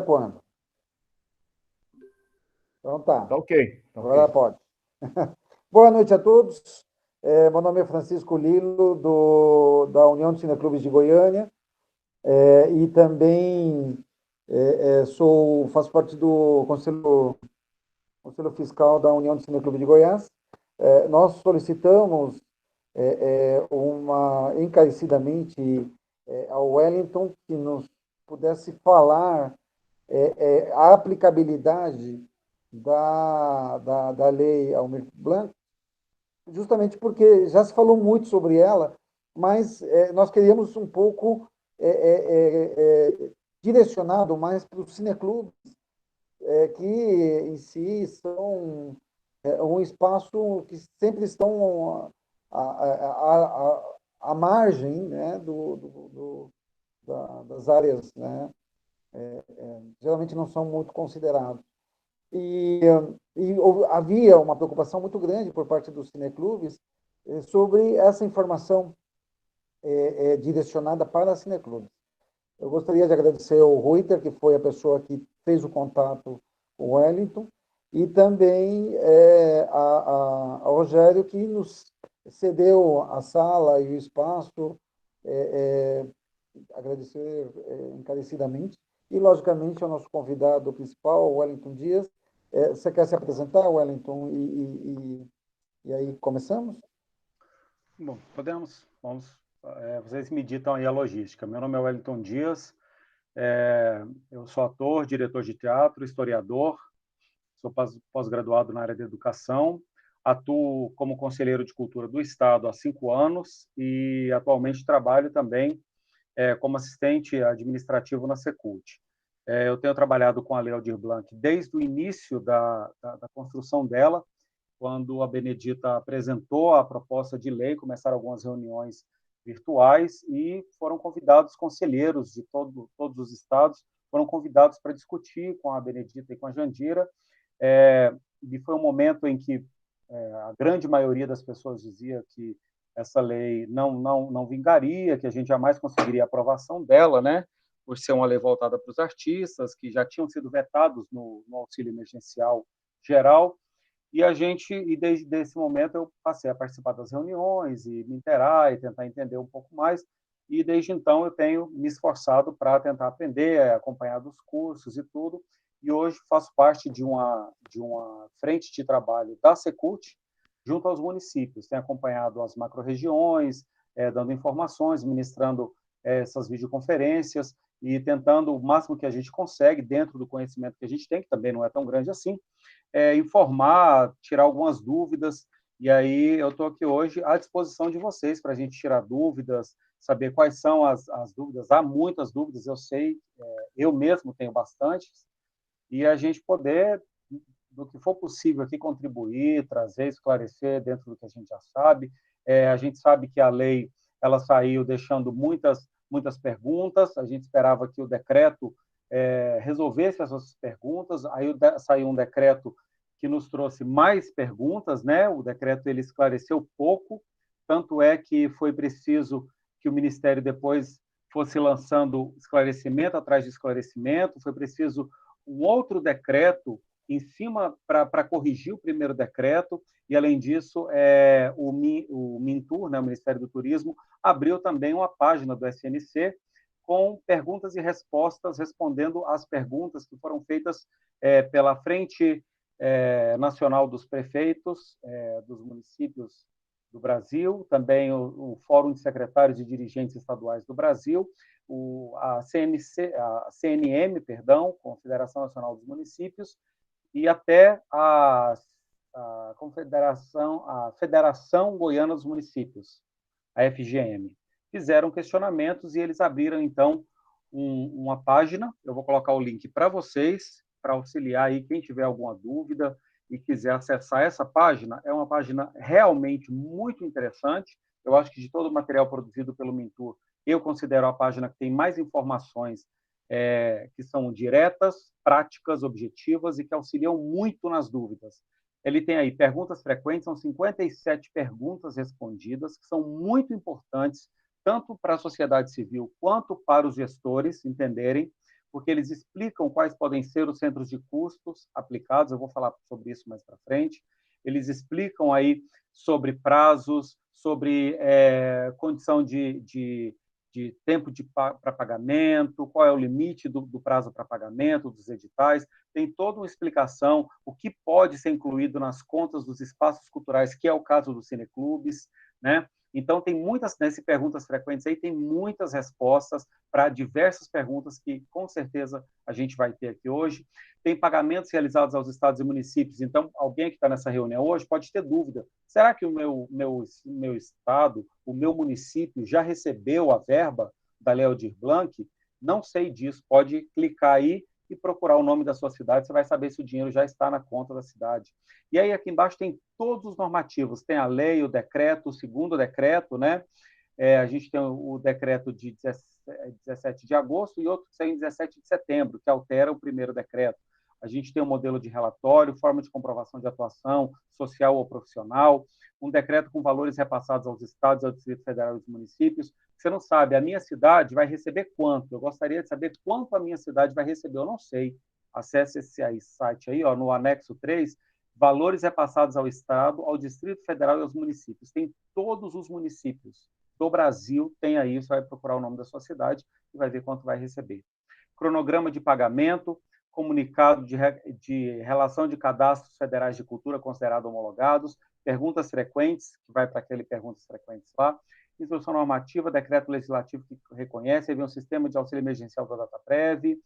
quando? Então tá, Tá ok, tá agora ok. pode. Boa noite a todos. Meu nome é Francisco Lilo, da União de Cineclubes de Goiânia, e também faço parte do Conselho Fiscal da União de Cineclube de Goiás. Nós solicitamos encarecidamente ao Wellington que nos pudesse falar a aplicabilidade da lei Almir Blanc, justamente porque já se falou muito sobre ela, mas nós queríamos um pouco direcionado mais para os cineclubes, que em si são um espaço que sempre estão à margem, né, das áreas, né, geralmente não são muito considerados. E, havia uma preocupação muito grande por parte dos cineclubes sobre essa informação direcionada para cineclubes. Eu gostaria de agradecer ao Ruiter, que foi a pessoa que fez o contato com o Wellington, e também a Rogério, que nos cedeu a sala e o espaço, agradecer encarecidamente, e, logicamente, ao nosso convidado principal, o Wellington Dias. Você quer se apresentar, Wellington, e aí começamos? Bom, podemos. Vamos. Vocês me ditam aí a logística. Meu nome é Wellington Dias, eu sou ator, diretor de teatro, historiador, sou pós-graduado na área de educação, atuo como conselheiro de cultura do Estado há 5 anos e atualmente trabalho também como assistente administrativo na Secult. Eu tenho trabalhado com a Lei Aldir Blanc desde o início da construção dela, quando a Benedita apresentou a proposta de lei, começaram algumas reuniões virtuais e foram convidados conselheiros de todos os estados, foram convidados para discutir com a Benedita e com a Jandira, e foi um momento em que a grande maioria das pessoas dizia que essa lei não vingaria, que a gente jamais conseguiria a aprovação dela, né? Por ser uma lei voltada para os artistas, que já tinham sido vetados no auxílio emergencial geral. E desde esse momento eu passei a participar das reuniões e me interar e tentar entender um pouco mais. E desde então eu tenho me esforçado para tentar aprender, acompanhar dos cursos e tudo. E hoje faço parte de uma frente de trabalho da Secult junto aos municípios. Tenho acompanhado as macro-regiões, dando informações, ministrando essas videoconferências e tentando o máximo que a gente consegue, dentro do conhecimento que a gente tem, que também não é tão grande assim, informar, tirar algumas dúvidas. E aí eu estou aqui hoje à disposição de vocês para a gente tirar dúvidas, saber quais são as dúvidas. Há muitas dúvidas, eu sei, eu mesmo tenho bastantes, e a gente poder, do que for possível aqui, contribuir, trazer, esclarecer dentro do que a gente já sabe. A gente sabe que a lei ela saiu deixando muitas perguntas, a gente esperava que o decreto resolvesse essas perguntas, aí saiu um decreto que nos trouxe mais perguntas, né? O decreto ele esclareceu pouco, tanto é que foi preciso que o Ministério depois fosse lançando esclarecimento atrás de esclarecimento, foi preciso um outro decreto em cima para corrigir o primeiro decreto, e, além disso, o Mintur, né, o Ministério do Turismo, abriu também uma página do SNC com perguntas e respostas, respondendo às perguntas que foram feitas pela Frente Nacional dos Prefeitos dos Municípios do Brasil, também o Fórum de Secretários e Dirigentes Estaduais do Brasil, a CNM, perdão, Confederação Nacional dos Municípios, e até a Federação Goiana dos Municípios, a FGM. Fizeram questionamentos e eles abriram, então, uma página. Eu vou colocar o link para vocês, para auxiliar aí quem tiver alguma dúvida e quiser acessar essa página. É uma página realmente muito interessante. Eu acho que de todo o material produzido pelo Mintur, eu considero a página que tem mais informações que são diretas, práticas, objetivas e que auxiliam muito nas dúvidas. Ele tem aí perguntas frequentes, são 57 perguntas respondidas, que são muito importantes, tanto para a sociedade civil quanto para os gestores entenderem, porque eles explicam quais podem ser os centros de custos aplicados, eu vou falar sobre isso mais para frente, eles explicam aí sobre prazos, sobre condição de tempo para pagamento, qual é o limite do prazo para pagamento dos editais, tem toda uma explicação, o que pode ser incluído nas contas dos espaços culturais, que é o caso dos cineclubes, né? Então, tem muitas, nessas perguntas frequentes aí, tem muitas respostas para diversas perguntas que, com certeza, a gente vai ter aqui hoje. Tem pagamentos realizados aos estados e municípios, então, alguém que está nessa reunião hoje pode ter dúvida. Será que o meu estado, o meu município, já recebeu a verba da Lei Aldir Blanc? Não sei disso. Pode clicar aí e procurar o nome da sua cidade, você vai saber se o dinheiro já está na conta da cidade. E aí, aqui embaixo, tem todos os normativos. Tem a lei, o decreto, o segundo decreto, né? A gente tem o decreto de 17 de agosto e outro que sai em 17 de setembro, que altera o primeiro decreto. A gente tem um modelo de relatório, forma de comprovação de atuação social ou profissional, um decreto com valores repassados aos estados, ao Distrito Federal e aos municípios. Você não sabe, a minha cidade vai receber quanto? Eu gostaria de saber quanto a minha cidade vai receber, eu não sei. Acesse esse site aí, ó, no anexo 3, valores repassados ao estado, ao Distrito Federal e aos municípios. Tem todos os municípios do Brasil, tem aí, você vai procurar o nome da sua cidade e vai ver quanto vai receber. Cronograma de pagamento, comunicado de relação de cadastros federais de cultura considerados homologados, perguntas frequentes, que vai para aquele perguntas frequentes lá, instrução normativa, decreto legislativo que reconhece, aí vem um sistema de auxílio emergencial da DataPrev,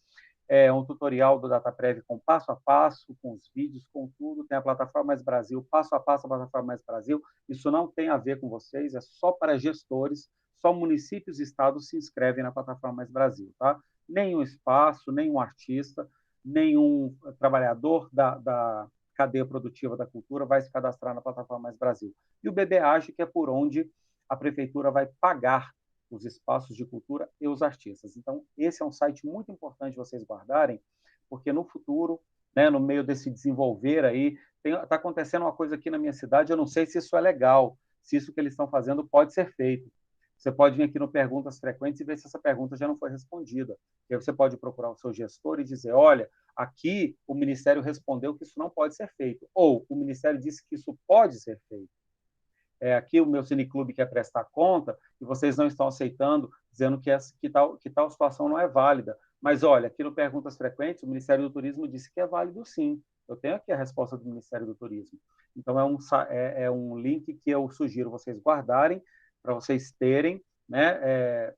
um tutorial do DataPrev com passo a passo, com os vídeos, com tudo, tem a plataforma Mais Brasil, passo a passo a plataforma Mais Brasil, isso não tem a ver com vocês, é só para gestores, só municípios e estados se inscrevem na plataforma Mais Brasil, tá? Nenhum espaço, nenhum artista, nenhum trabalhador da cadeia produtiva da cultura vai se cadastrar na plataforma Mais Brasil. E o BBAGE, que é por onde a prefeitura vai pagar os espaços de cultura e os artistas. Então, esse é um site muito importante vocês guardarem, porque no futuro, né, no meio desse desenvolver aí, está acontecendo uma coisa aqui na minha cidade, eu não sei se isso é legal, se isso que eles estão fazendo pode ser feito. Você pode vir aqui no Perguntas Frequentes e ver se essa pergunta já não foi respondida. E aí você pode procurar o seu gestor e dizer, olha, aqui o Ministério respondeu que isso não pode ser feito, ou o Ministério disse que isso pode ser feito. Aqui o meu cineclube quer prestar conta e vocês não estão aceitando, dizendo que tal situação não é válida. Mas, olha, aqui no Perguntas Frequentes, o Ministério do Turismo disse que é válido sim. Eu tenho aqui a resposta do Ministério do Turismo. Então, é um link que eu sugiro vocês guardarem, para vocês terem, né?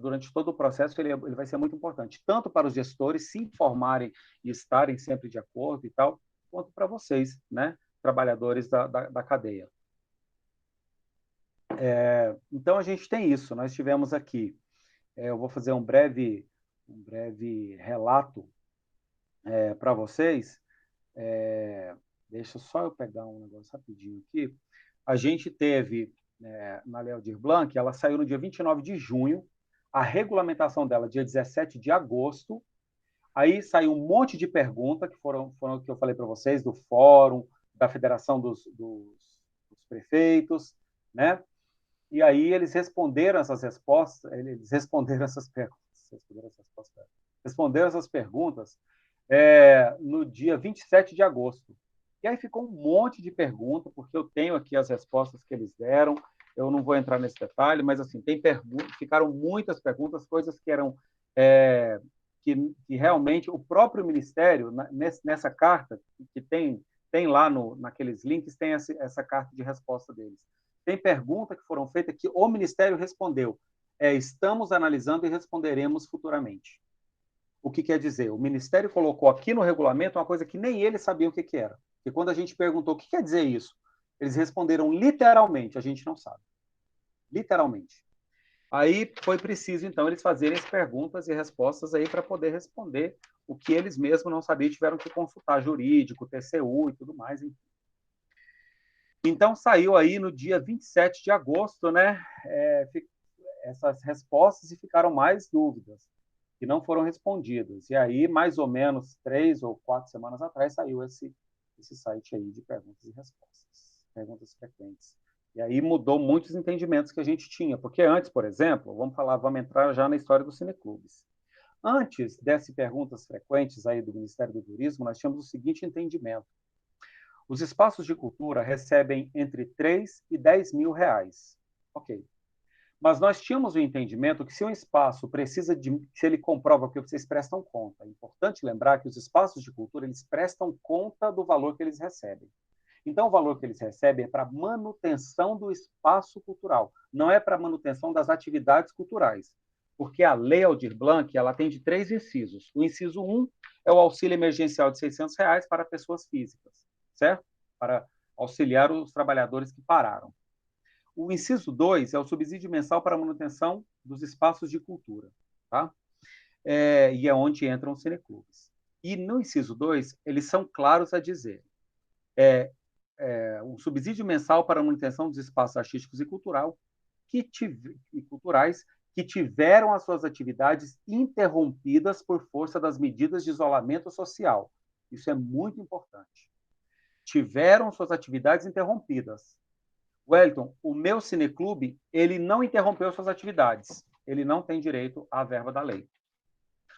Durante todo o processo, ele vai ser muito importante, tanto para os gestores se informarem e estarem sempre de acordo e tal, quanto para vocês, né? Trabalhadores da cadeia. Então, a gente tem isso. Nós tivemos aqui, eu vou fazer um breve relato para vocês. Deixa só eu pegar um negócio rapidinho aqui. A gente teve, na Lei Aldir Blanc, ela saiu no dia 29 de junho, a regulamentação dela dia 17 de agosto, aí saiu um monte de perguntas, que foram que eu falei para vocês, do Fórum, da Federação dos Prefeitos, né? E aí eles responderam essas respostas, responderam essas perguntas no dia 27 de agosto. E aí ficou um monte de perguntas, porque eu tenho aqui as respostas que eles deram, eu não vou entrar nesse detalhe, mas assim, ficaram muitas perguntas, coisas que eram que realmente o próprio Ministério, nessa carta, que tem lá naqueles links, tem essa carta de resposta deles. Tem perguntas que foram feitas que o Ministério respondeu. Estamos analisando e responderemos futuramente. O que quer dizer? O Ministério colocou aqui no regulamento uma coisa que nem eles sabiam o que era. E quando a gente perguntou o que quer dizer isso, eles responderam literalmente, a gente não sabe. Literalmente. Aí foi preciso, então, eles fazerem as perguntas e respostas aí para poder responder o que eles mesmos não sabiam, tiveram que consultar jurídico, TCU e tudo mais, enfim. Então, saiu aí no dia 27 de agosto, né, essas respostas e ficaram mais dúvidas que não foram respondidas. E aí, mais ou menos 3 ou 4 semanas atrás, saiu esse site aí de perguntas e respostas, perguntas frequentes. E aí mudou muitos entendimentos que a gente tinha, porque antes, por exemplo, vamos entrar já na história dos cineclubes. Antes dessas perguntas frequentes aí do Ministério do Turismo, nós tínhamos o seguinte entendimento. Os espaços de cultura recebem entre 3 e 10 mil reais. Ok. Mas nós tínhamos o entendimento que se um espaço precisa de... Se ele comprova que vocês prestam conta. É importante lembrar que os espaços de cultura, eles prestam conta do valor que eles recebem. Então, o valor que eles recebem é para manutenção do espaço cultural, não é para manutenção das atividades culturais. Porque a Lei Aldir Blanc, ela tem de 3 incisos. O inciso 1 é o auxílio emergencial de R$ 600 para pessoas físicas, certo? Para auxiliar os trabalhadores que pararam. O inciso 2 é o subsídio mensal para a manutenção dos espaços de cultura, tá? E é onde entram os cineclubes. E no inciso 2, eles são claros a dizer um subsídio mensal para a manutenção dos espaços artísticos e culturais que tiveram as suas atividades interrompidas por força das medidas de isolamento social. Isso é muito importante. Tiveram suas atividades interrompidas. Wellington, o meu cineclube, ele não interrompeu suas atividades. Ele não tem direito à verba da lei.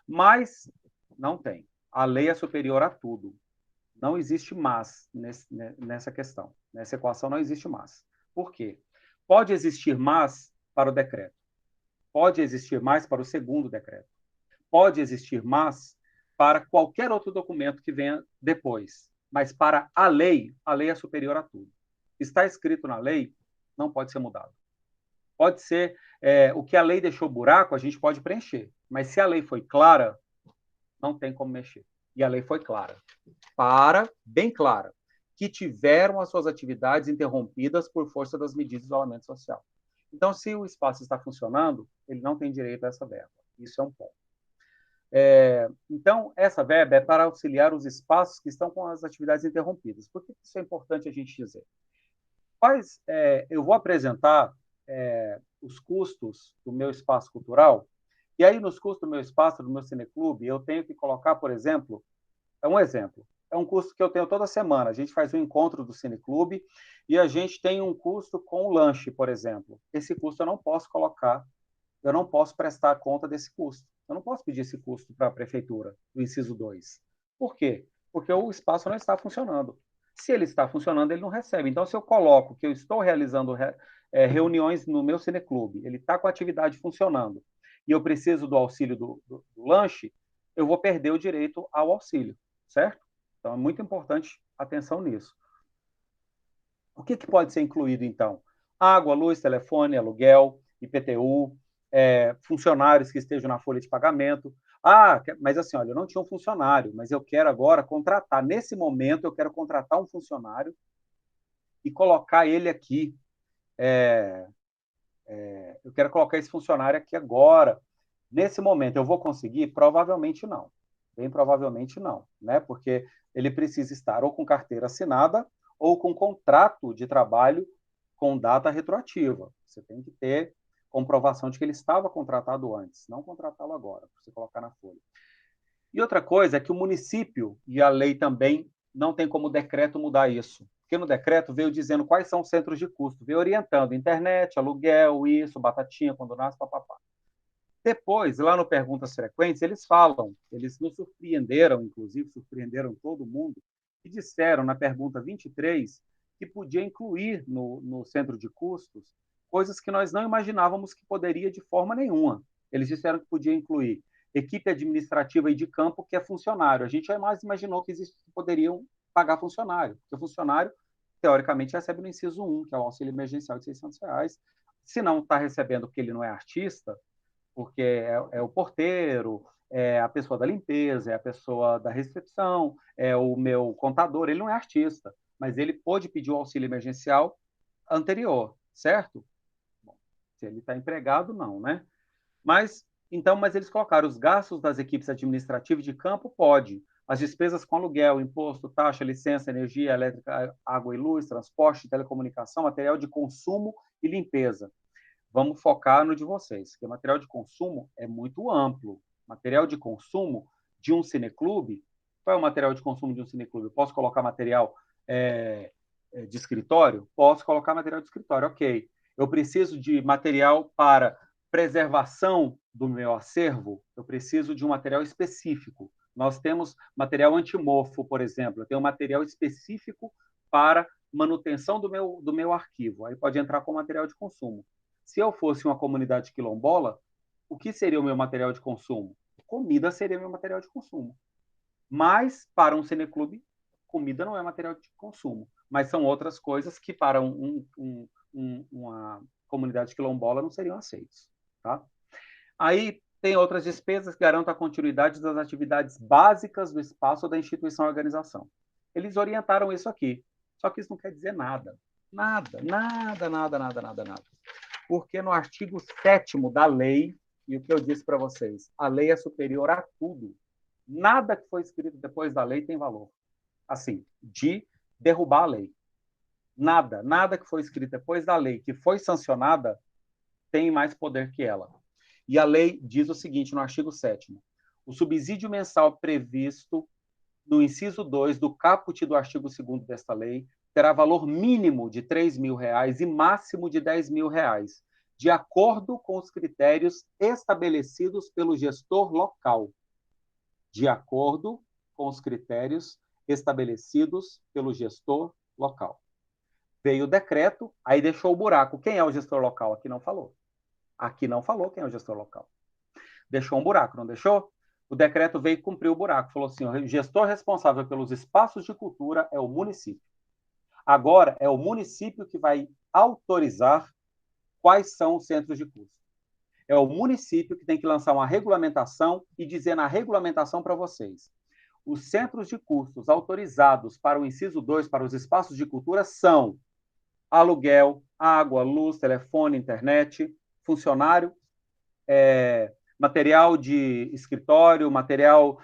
Mas não tem. A lei é superior a tudo. Não existe mas nessa questão. Nessa equação não existe mas. Por quê? Pode existir mas para o decreto. Pode existir mais para o segundo decreto. Pode existir mas para qualquer outro documento que venha depois. Mas para a lei é superior a tudo. Está escrito na lei, não pode ser mudado. Pode ser o que a lei deixou buraco, a gente pode preencher. Mas se a lei foi clara, não tem como mexer. E a lei foi clara. Bem clara, que tiveram as suas atividades interrompidas por força das medidas de isolamento social. Então, se o espaço está funcionando, ele não tem direito a essa verba. Isso é um ponto. Então, essa verba é para auxiliar os espaços que estão com as atividades interrompidas. Por que isso é importante a gente dizer? Eu vou apresentar os custos do meu espaço cultural, e aí nos custos do meu espaço, do meu cineclube, eu tenho que colocar, por exemplo, é um custo que eu tenho toda semana. A gente faz um encontro do cineclube e a gente tem um custo com o lanche, por exemplo. Esse custo eu não posso colocar, eu não posso prestar conta desse custo. Eu não posso pedir esse custo para a prefeitura, do inciso 2. Por quê? Porque o espaço não está funcionando. Se ele está funcionando, ele não recebe. Então, se eu coloco que eu estou realizando reuniões no meu cineclube, ele está com a atividade funcionando, e eu preciso do auxílio do lanche, eu vou perder o direito ao auxílio, certo? Então, é muito importante atenção nisso. O que pode ser incluído, então? Água, luz, telefone, aluguel, IPTU, funcionários que estejam na folha de pagamento. Mas assim, olha, eu não tinha um funcionário, mas eu quero agora contratar. Nesse momento, eu quero contratar um funcionário e colocar ele aqui. Eu quero colocar esse funcionário aqui agora. Nesse momento, eu vou conseguir? Provavelmente não. Bem provavelmente não, né? Porque ele precisa estar ou com carteira assinada ou com contrato de trabalho com data retroativa. Você tem que ter comprovação de que ele estava contratado antes, não contratá-lo agora, para você colocar na folha. E outra coisa é que o município, e a lei também, não tem como decreto mudar isso. Porque no decreto veio dizendo quais são os centros de custo, veio orientando internet, aluguel, isso, batatinha, quando nasce, papapá. Depois, lá no Perguntas Frequentes, eles falam, eles nos surpreenderam, inclusive, surpreenderam todo mundo, e disseram na pergunta 23 que podia incluir no centro de custos coisas que nós não imaginávamos que poderia de forma nenhuma. Eles disseram que podia incluir equipe administrativa e de campo, que é funcionário. A gente jamais imaginou que poderiam pagar funcionário, porque o funcionário, teoricamente, recebe no inciso 1, que é o auxílio emergencial de R$ 600. Se não está recebendo porque ele não é artista, porque é o porteiro, é a pessoa da limpeza, é a pessoa da recepção, é o meu contador, ele não é artista, mas ele pôde pedir o auxílio emergencial anterior, certo? Bom, se ele está empregado, não, né? Mas eles colocaram os gastos das equipes administrativas de campo, pode. As despesas com aluguel, imposto, taxa, licença, energia elétrica, água e luz, transporte, telecomunicação, material de consumo e limpeza. Vamos focar no de vocês, porque material de consumo é muito amplo. Material de consumo de um cineclube, qual é o material de consumo de um cineclube? Eu posso colocar material de escritório? Posso colocar material de escritório, ok. Eu preciso de material para preservação do meu acervo, eu preciso de um material específico. Nós temos material antimorfo, por exemplo. Eu tenho um material específico para manutenção do meu arquivo. Aí pode entrar com material de consumo. Se eu fosse uma comunidade quilombola, o que seria o meu material de consumo? Comida seria meu material de consumo. Mas, para um cineclube, comida não é material de consumo. Mas são outras coisas que, para uma comunidade quilombola, não seriam aceitos. Tá? Aí tem outras despesas que garantam a continuidade das atividades básicas do espaço da instituição ou organização. Eles orientaram isso aqui. Só que isso não quer dizer nada. Nada, nada, nada, nada, nada, nada. Porque no artigo 7º da lei, e o que eu disse para vocês, a lei é superior a tudo. Nada que foi escrito depois da lei tem valor. Assim, de derrubar a lei. Nada, nada que foi escrito depois da lei, que foi sancionada, tem mais poder que ela. E a lei diz o seguinte, no artigo 7º, o subsídio mensal previsto no inciso 2 do caput do artigo 2º desta lei terá valor mínimo de R$ 3.000 e máximo de R$ 10.000, de acordo com os critérios estabelecidos pelo gestor local. De acordo com os critérios estabelecidos pelo gestor local. Veio o decreto, aí deixou o buraco. Quem é o gestor local? Aqui não falou. Aqui não falou quem é o gestor local. Deixou um buraco, não deixou? O decreto veio cumprir o buraco. Falou assim, o gestor responsável pelos espaços de cultura é o município. Agora, é o município que vai autorizar quais são os centros de curso. É o município que tem que lançar uma regulamentação e dizer na regulamentação para vocês. Os centros de cursos autorizados para o inciso 2, para os espaços de cultura, são aluguel, água, luz, telefone, internet, funcionário, material de escritório, material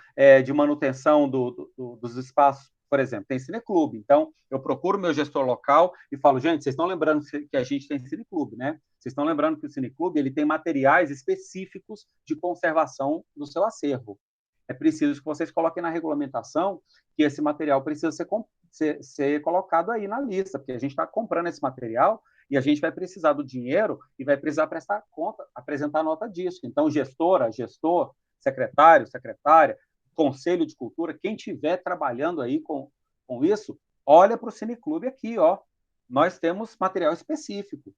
de manutenção dos espaços. Por exemplo, tem cineclube. Então, eu procuro meu gestor local e falo, gente, vocês estão lembrando que a gente tem cineclube, né? Vocês estão lembrando que o cineclube ele tem materiais específicos de conservação do seu acervo. É preciso que vocês coloquem na regulamentação que esse material precisa ser colocado aí na lista, porque a gente está comprando esse material e a gente vai precisar do dinheiro e vai precisar prestar conta, apresentar nota disso. Então, gestora, gestor, secretário, secretária, conselho de cultura, quem estiver trabalhando aí com isso, olha para o cineclube aqui, ó. Nós temos material específico.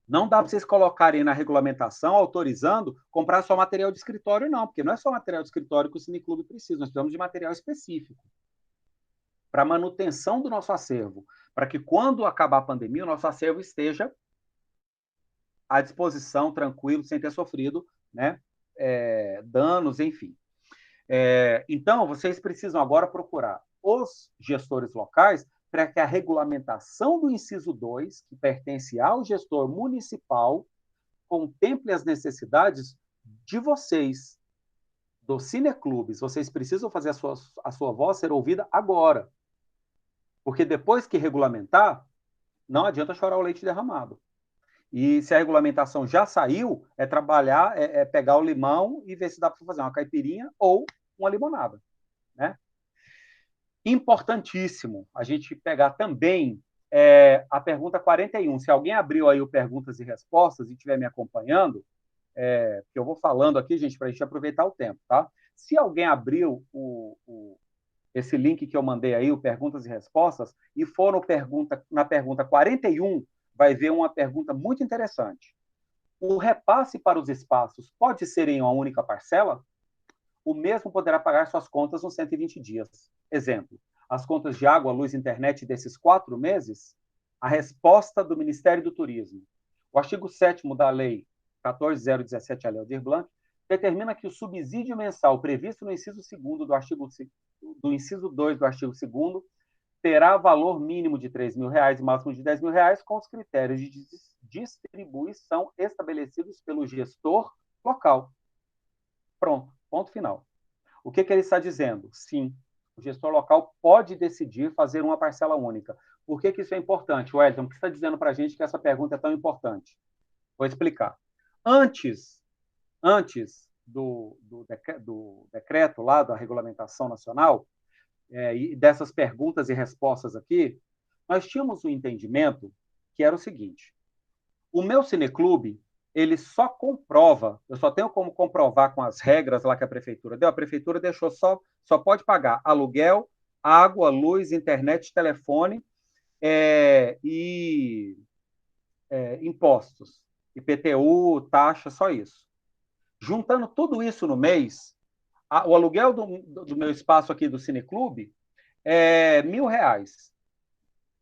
Não dá para vocês colocarem na regulamentação, autorizando, comprar só material de escritório, não, porque não é só material de escritório que o cineclube precisa, nós precisamos de material específico para manutenção do nosso acervo, para que quando acabar a pandemia, o nosso acervo esteja à disposição, tranquilo, sem ter sofrido, né, danos, enfim. Então, vocês precisam agora procurar os gestores locais para que a regulamentação do inciso 2, que pertence ao gestor municipal, contemple as necessidades de vocês, dos cineclubes. Vocês precisam fazer a sua voz ser ouvida agora. Porque depois que regulamentar, não adianta chorar o leite derramado. E se a regulamentação já saiu, é trabalhar, pegar o limão e ver se dá para fazer uma caipirinha ou uma limonada, né? Importantíssimo a gente pegar também a pergunta 41. Se alguém abriu aí o Perguntas e Respostas e estiver me acompanhando, que eu vou falando aqui, gente, para a gente aproveitar o tempo, tá? Se alguém abriu esse link que eu mandei aí, o Perguntas e Respostas, e for na pergunta 41, vai ver uma pergunta muito interessante. O repasse para os espaços pode ser em uma única parcela? O mesmo poderá pagar suas contas nos 120 dias. Exemplo, as contas de água, luz e internet desses 4 meses? A resposta do Ministério do Turismo. O artigo 7º da Lei 14.017, a Lei Aldir Blanc, determina que o subsídio mensal previsto no inciso 2º do inciso 2 do artigo 2º terá valor mínimo de R$3.000 e máximo de R$10.000, com os critérios de distribuição estabelecidos pelo gestor local. Pronto, ponto final. O que ele está dizendo? Sim, o gestor local pode decidir fazer uma parcela única. Por que isso é importante, Wellington? O que você está dizendo para a gente que essa pergunta é tão importante? Vou explicar. Antes do decreto lá, da regulamentação nacional, e dessas perguntas e respostas aqui, nós tínhamos um entendimento que era o seguinte: o meu cineclube, ele só comprova, eu só tenho como comprovar com as regras lá que a prefeitura deu, a prefeitura deixou só pode pagar aluguel, água, luz, internet, telefone e impostos, IPTU, taxa, só isso. Juntando tudo isso no mês, o aluguel do meu espaço aqui do Cineclube é R$ 1.000.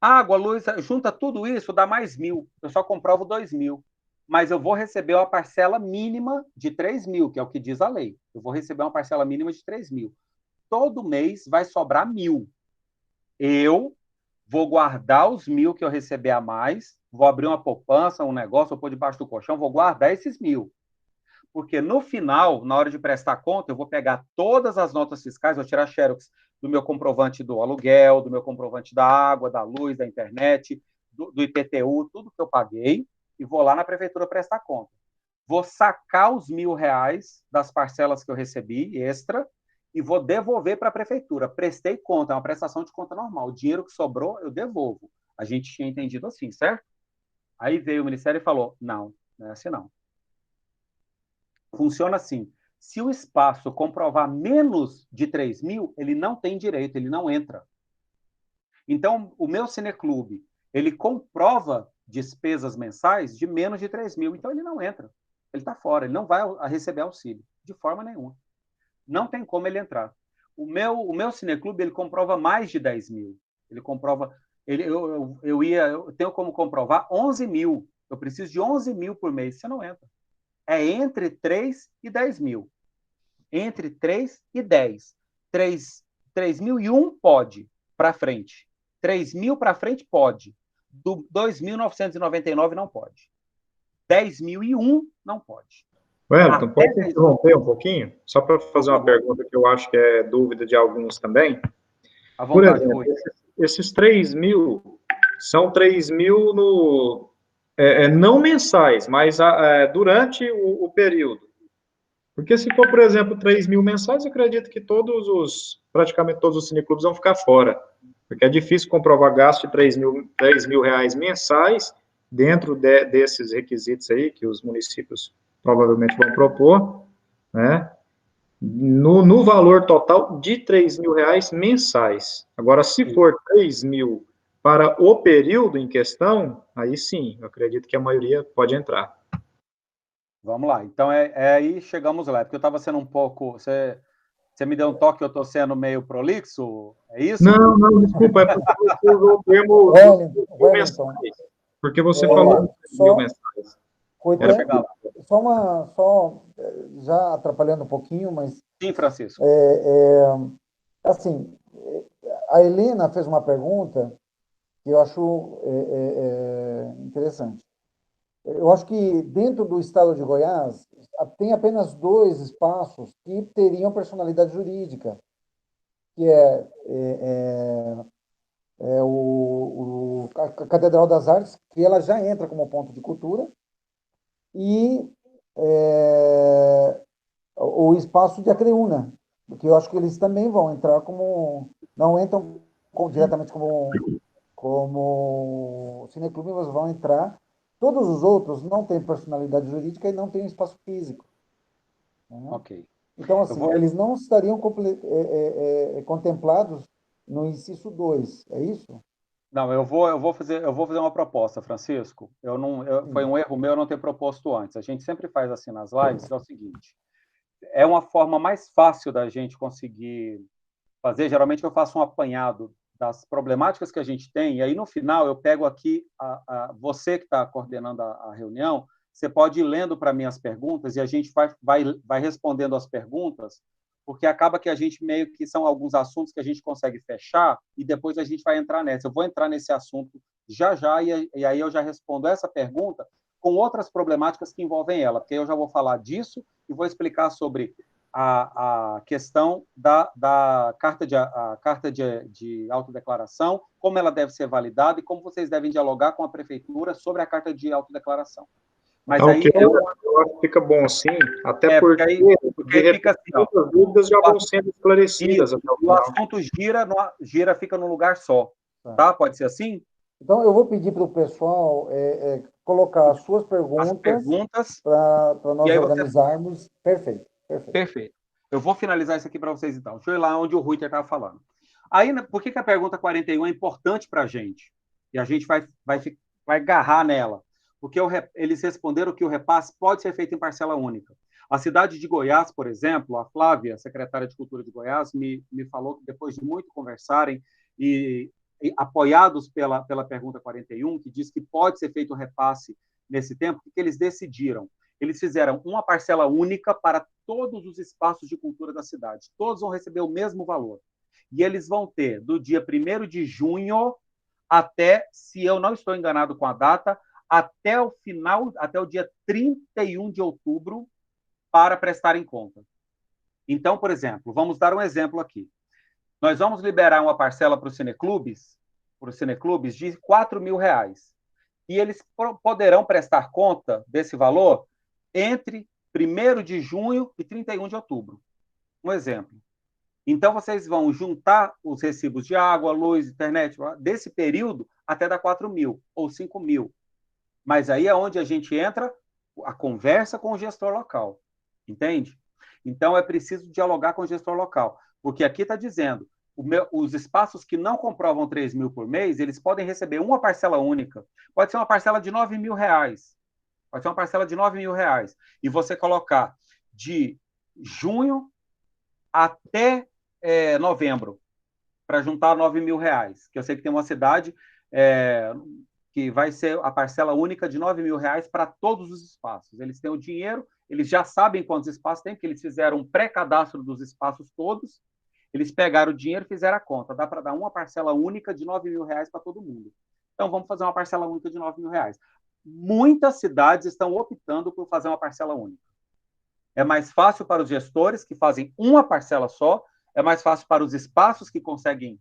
Água, luz, junta tudo isso, dá mais 1.000. Eu só comprovo 2.000. Mas eu vou receber uma parcela mínima de 3.000, que é o que diz a lei. Eu vou receber uma parcela mínima de 3.000. Todo mês vai sobrar 1.000. Eu vou guardar os 1.000 que eu receber a mais, vou abrir uma poupança, um negócio, vou pôr debaixo do colchão, vou guardar esses 1.000. Porque no final, na hora de prestar conta, eu vou pegar todas as notas fiscais, vou tirar xerox do meu comprovante do aluguel, do meu comprovante da água, da luz, da internet, do IPTU, tudo que eu paguei, e vou lá na prefeitura prestar conta. Vou sacar os R$ 1.000 das parcelas que eu recebi, extra, e vou devolver para a prefeitura. Prestei conta, é uma prestação de conta normal. O dinheiro que sobrou, eu devolvo. A gente tinha entendido assim, certo? Aí veio o Ministério e falou, não é assim não. Funciona assim. Se o espaço comprovar menos de 3.000, ele não tem direito, ele não entra. Então, o meu cineclube, ele comprova despesas mensais de menos de 3.000, então ele não entra. Ele está fora, ele não vai receber auxílio, de forma nenhuma. Não tem como ele entrar. O meu cineclube, ele comprova mais de 10.000. Ele comprova... eu tenho como comprovar 11.000. Eu preciso de 11.000 por mês. Você não entra. É entre 3 e 10.000. Entre 3 e 10. 3.001 pode para frente. 3.000 para frente pode. Do 2.999 não pode. 10.001 não pode. Wellington, pode interromper um pouquinho? Só para fazer uma pergunta que eu acho que é dúvida de alguns também. À vontade, por exemplo, esses 3.000 são 3.000 não mensais, mas durante o período. Porque se for, por exemplo, 3.000 mensais, eu acredito que praticamente todos os cineclubes vão ficar fora. Porque é difícil comprovar gasto de 3.000 reais mensais dentro desses requisitos aí que os municípios provavelmente vão propor, né? No valor total de 3.000 reais mensais. Agora, se for 3.000 para o período em questão, aí sim, eu acredito que a maioria pode entrar. Vamos lá. Então, aí chegamos lá. Porque eu estava sendo um pouco... Você me deu um toque, eu estou sendo meio prolixo? É isso? Não, desculpa. É porque você usou o termo mensais. Porque você falou 3.000 mensais. Só já atrapalhando um pouquinho, mas... Sim, Francisco. Assim, a Helena fez uma pergunta que eu acho interessante. Eu acho que dentro do estado de Goiás tem apenas 2 espaços que teriam personalidade jurídica, que a Catedral das Artes, que ela já entra como ponto de cultura, e o espaço de Acreúna, que eu acho que eles também vão entrar como... Não entram diretamente como cineclube, mas vão entrar. Todos os outros não têm personalidade jurídica e não têm espaço físico. Né? Ok. Então, assim, eles não estariam contemplados no inciso 2, é isso? Não, eu vou fazer uma proposta, Francisco. Foi um erro meu não ter proposto antes. A gente sempre faz assim nas lives, que é o seguinte: é uma forma mais fácil da gente conseguir fazer. Geralmente eu faço um apanhado das problemáticas que a gente tem, e aí no final eu pego aqui, você que está coordenando a reunião, você pode ir lendo para mim as perguntas e a gente vai respondendo as perguntas, porque acaba que a gente meio que são alguns assuntos que a gente consegue fechar e depois a gente vai entrar nessa. Eu vou entrar nesse assunto já e aí eu já respondo essa pergunta com outras problemáticas que envolvem ela, porque eu já vou falar disso e vou explicar sobre a questão da carta de autodeclaração, como ela deve ser validada e como vocês devem dialogar com a prefeitura sobre a carta de autodeclaração. Mas aí eu acho que fica bom assim, até porque fica assim, muitas dúvidas já vão sendo esclarecidas. O assunto fica num lugar só, tá? Pode ser assim? Então, eu vou pedir para o pessoal colocar as suas As perguntas perguntas, para e nós aí você... organizarmos. Perfeito, perfeito. Perfeito. Eu vou finalizar isso aqui para vocês, então. Deixa eu ir lá onde o Rui estava falando. Aí, por que a pergunta 41 é importante para a gente? E a gente vai agarrar nela. Porque eles responderam que o repasse pode ser feito em parcela única. A cidade de Goiás, por exemplo, a Flávia, secretária de Cultura de Goiás, me falou que depois de muito conversarem e apoiados pela pergunta 41, que diz que pode ser feito o repasse nesse tempo, o que eles decidiram? Eles fizeram uma parcela única para todos os espaços de cultura da cidade. Todos vão receber o mesmo valor. E eles vão ter, do dia 1º de junho até, se eu não estou enganado com a data, até o final, até o dia 31 de outubro, para prestarem conta. Então, por exemplo, vamos dar um exemplo aqui. Nós vamos liberar uma parcela para os cineclubes de R$4.000. E eles poderão prestar conta desse valor entre 1º de junho e 31 de outubro. Um exemplo. Então, vocês vão juntar os recibos de água, luz, internet, desse período até dar 4.000 ou 5.000. Mas aí é onde a gente entra a conversa com o gestor local. Entende? Então, é preciso dialogar com o gestor local. Porque aqui está dizendo, os espaços que não comprovam 3.000 por mês, eles podem receber uma parcela única. Pode ser uma parcela de R$9.000. Pode ser uma parcela de R$9.000. E você colocar de junho até novembro, para juntar R$9.000. Que eu sei que tem uma cidade que vai ser a parcela única de R$9.000 para todos os espaços. Eles têm o dinheiro, eles já sabem quantos espaços tem, porque eles fizeram um pré-cadastro dos espaços todos, eles pegaram o dinheiro e fizeram a conta. Dá para dar uma parcela única de R$9.000 para todo mundo. Então, vamos fazer uma parcela única de R$9.000. Muitas cidades estão optando por fazer uma parcela única. É mais fácil para os gestores, que fazem uma parcela só, é mais fácil para os espaços que conseguem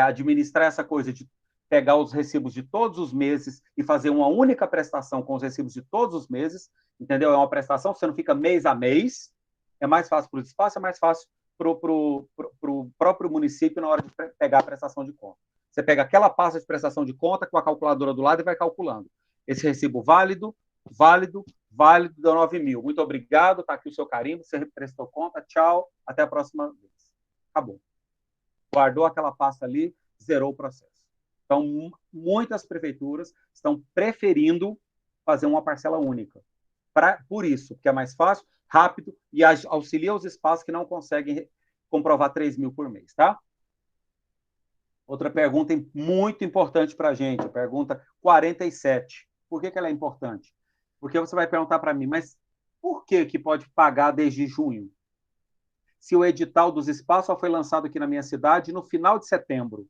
administrar essa coisa de pegar os recibos de todos os meses e fazer uma única prestação com os recibos de todos os meses, entendeu? É uma prestação, você não fica mês a mês, é mais fácil para o espaço, é mais fácil para o próprio município na hora de pegar a prestação de conta. Você pega aquela pasta de prestação de conta com a calculadora do lado e vai calculando. Esse recibo válido, deu 9.000. Muito obrigado, está aqui o seu carimbo, você prestou conta, tchau, até a próxima vez. Acabou. Guardou aquela pasta ali, zerou o processo. Então, muitas prefeituras estão preferindo fazer uma parcela única. Por isso, porque é mais fácil, rápido e auxilia os espaços que não conseguem comprovar 3.000 por mês, tá? Outra pergunta muito importante para a gente, a pergunta 47. Por que ela é importante? Porque você vai perguntar para mim, mas por que pode pagar desde junho? Se o edital dos espaços só foi lançado aqui na minha cidade no final de setembro,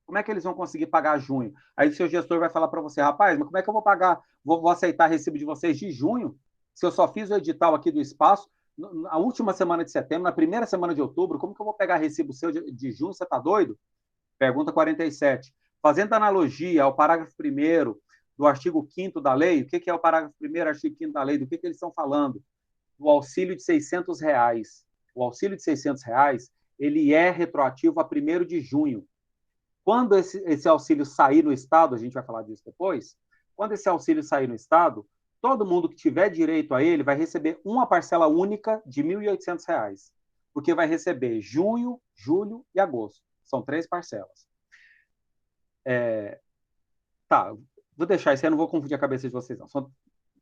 como é que eles vão conseguir pagar junho? Aí o seu gestor vai falar para você, rapaz, mas como é que eu vou pagar? Vou aceitar recibo de vocês de junho? Se eu só fiz o edital aqui do espaço na última semana de setembro, na primeira semana de outubro, como que eu vou pegar recibo seu de junho? Você está doido? Pergunta 47. Fazendo analogia ao parágrafo 1º do artigo 5º da lei, o que é o parágrafo 1º, artigo 5º da lei? Do que eles estão falando? Do auxílio de R$600. O auxílio de R$600, ele é retroativo a 1º de junho. Quando esse auxílio sair no Estado, a gente vai falar disso depois, quando esse auxílio sair no Estado, todo mundo que tiver direito a ele vai receber uma parcela única de R$1.800, porque vai receber junho, julho e agosto. São 3 parcelas. Tá, vou deixar isso aí, não vou confundir a cabeça de vocês, não.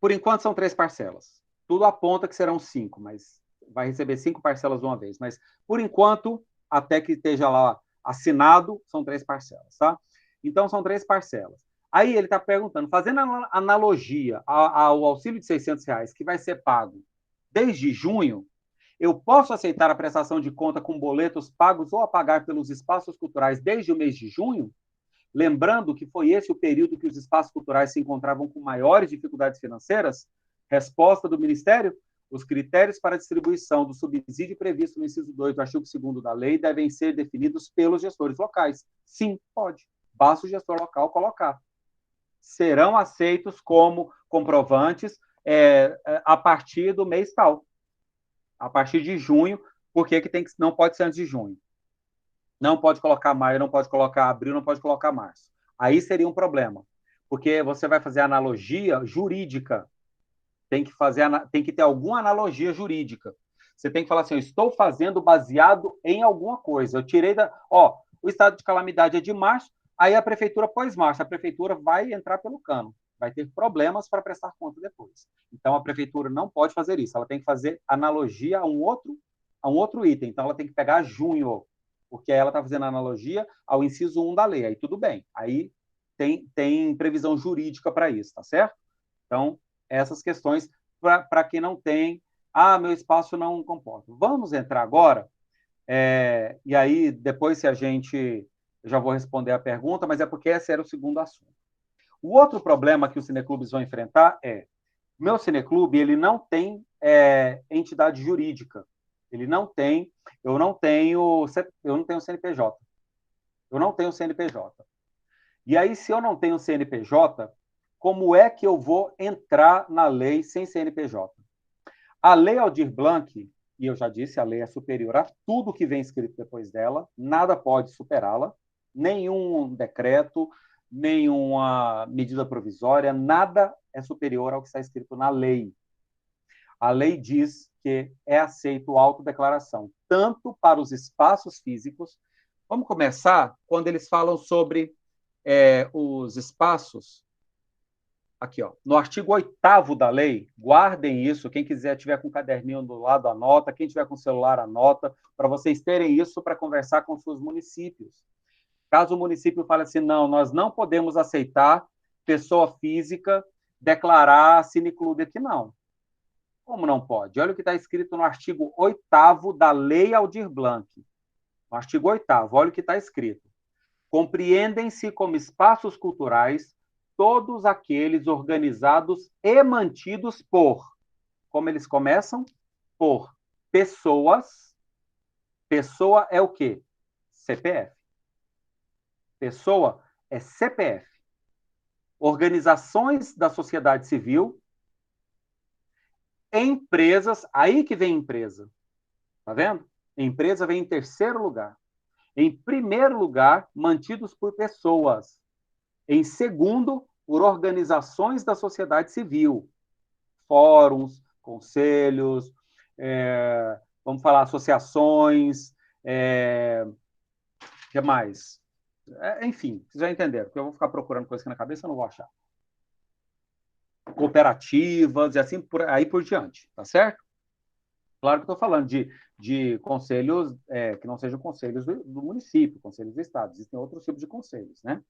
Por enquanto, são 3 parcelas. Tudo aponta que serão 5, mas vai receber 5 parcelas de uma vez. Mas, por enquanto, até que esteja lá assinado, são 3 parcelas, tá? Então, são 3 parcelas. Aí ele está perguntando, fazendo analogia ao auxílio de R$600 que vai ser pago desde junho, eu posso aceitar a prestação de conta com boletos pagos ou a pagar pelos espaços culturais desde o mês de junho? Lembrando que foi esse o período que os espaços culturais se encontravam com maiores dificuldades financeiras? Resposta do Ministério: os critérios para a distribuição do subsídio previsto no inciso 2 do artigo 2º da lei devem ser definidos pelos gestores locais. Sim, pode. Basta o gestor local colocar. Serão aceitos como comprovantes a partir do mês tal. A partir de junho, porque não pode ser antes de junho. Não pode colocar maio, não pode colocar abril, não pode colocar março. Aí seria um problema, porque você vai fazer analogia jurídica, tem que ter alguma analogia jurídica. Você tem que falar assim, eu estou fazendo baseado em alguma coisa. Eu tirei o estado de calamidade é de março, aí a prefeitura pôs março, a prefeitura vai entrar pelo cano, vai ter problemas para prestar conta depois. Então, a prefeitura não pode fazer isso, ela tem que fazer analogia a um outro item. Então, ela tem que pegar junho, porque ela está fazendo analogia ao inciso 1 da lei. Aí tudo bem, aí tem previsão jurídica para isso, tá certo? Então, essas questões para quem não tem, meu espaço não comporta. Vamos entrar agora, e aí depois se a gente, eu já vou responder a pergunta, mas é porque esse era o segundo assunto. O outro problema que os cineclubes vão enfrentar meu cineclube, ele não tem entidade jurídica, eu não tenho CNPJ, eu não tenho CNPJ. E aí, se eu não tenho CNPJ, como é que eu vou entrar na lei sem CNPJ? A Lei Aldir Blanc, e eu já disse, a lei é superior a tudo que vem escrito depois dela, nada pode superá-la, nenhum decreto, nenhuma medida provisória, nada é superior ao que está escrito na lei. A lei diz que é aceito autodeclaração, tanto para os espaços físicos. Vamos começar quando eles falam sobre os espaços. Aqui, no artigo 8º da lei, guardem isso, quem quiser tiver com o caderninho do lado, anota, quem tiver com o celular, anota, para vocês terem isso para conversar com seus municípios. Caso o município fale assim, não, nós não podemos aceitar pessoa física declarar cineclube aqui, não. Como não pode? Olha o que está escrito no artigo 8º da Lei Aldir Blanc. No artigo 8º, olha o que está escrito. Compreendem-se como espaços culturais todos aqueles organizados e mantidos por, como eles começam? Por pessoas. Pessoa é o quê? CPF. Pessoa é CPF. Organizações da sociedade civil, empresas, aí que vem empresa. Tá vendo? Empresa vem em terceiro lugar. Em primeiro lugar, mantidos por pessoas. Em segundo, por organizações da sociedade civil, fóruns, conselhos, vamos falar associações, que mais? Enfim, vocês já entenderam, porque eu vou ficar procurando coisa aqui na cabeça, eu não vou achar. Cooperativas e assim aí por diante, tá certo? Claro que estou falando de conselhos que não sejam conselhos do município, conselhos do Estado. Existem outros tipos de conselhos, né?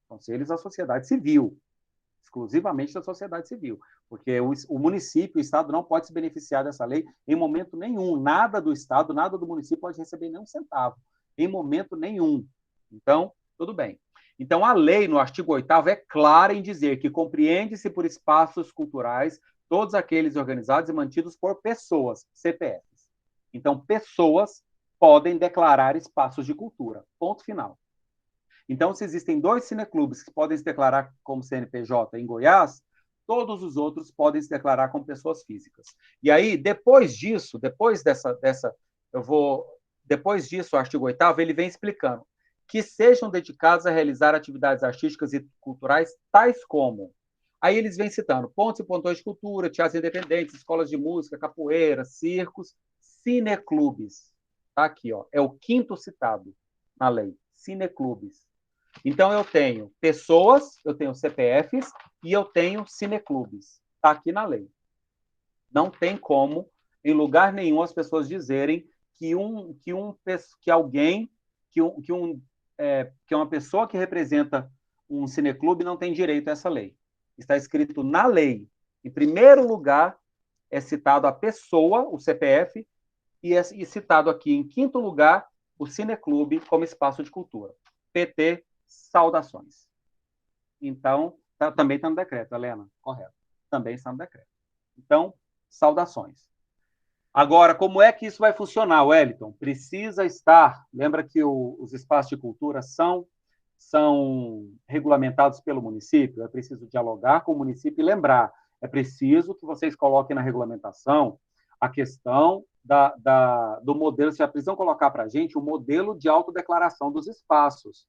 Conselhos da sociedade civil, exclusivamente da sociedade civil, porque o município, o Estado não pode se beneficiar dessa lei em momento nenhum. Nada do Estado, nada do município pode receber nem um centavo, em momento nenhum. Então, tudo bem. Então, a lei, no artigo 8º, é clara em dizer que compreende-se por espaços culturais todos aqueles organizados e mantidos por pessoas, CPFs. Então, pessoas podem declarar espaços de cultura. Ponto final. Então, se existem 2 cineclubes que podem se declarar como CNPJ em Goiás, todos os outros podem se declarar como pessoas físicas. E aí, depois disso, depois disso, o artigo 8º, ele vem explicando que sejam dedicados a realizar atividades artísticas e culturais, tais como. Aí eles vêm citando pontos e pontões de cultura, teatros independentes, escolas de música, capoeira, circos, cineclubes. Tá aqui, é o 5º citado na lei, cineclubes. Então, eu tenho pessoas, eu tenho CPFs e eu tenho cineclubes. Está aqui na lei. Não tem como, em lugar nenhum, as pessoas dizerem que uma pessoa que representa um cineclube não tem direito a essa lei. Está escrito na lei. Em primeiro lugar, é citado a pessoa, o CPF, e citado aqui, em 5º lugar, o cineclube como espaço de cultura. PT, saudações. Então, também está no decreto, Helena, correto. Também está no decreto. Então, saudações. Agora, como é que isso vai funcionar, Wellington? Precisa estar, lembra que os espaços de cultura são regulamentados pelo município, é preciso dialogar com o município e lembrar, é preciso que vocês coloquem na regulamentação a questão do modelo, vocês precisam colocar para a gente o modelo de autodeclaração dos espaços.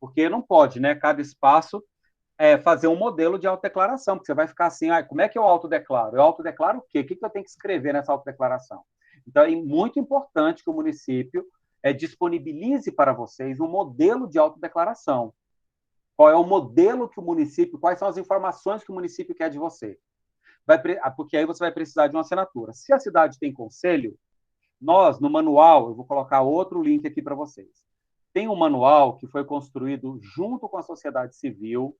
porque não pode, né? Cada espaço fazer um modelo de autodeclaração, porque você vai ficar assim, como é que eu autodeclaro? Eu autodeclaro o quê? O que eu tenho que escrever nessa autodeclaração? Então, é muito importante que o município disponibilize para vocês um modelo de autodeclaração. Qual é o modelo que o município, quais são as informações que o município quer de você? Porque aí você vai precisar de uma assinatura. Se a cidade tem conselho, nós, no manual, eu vou colocar outro link aqui para vocês. Tem um manual que foi construído junto com a sociedade civil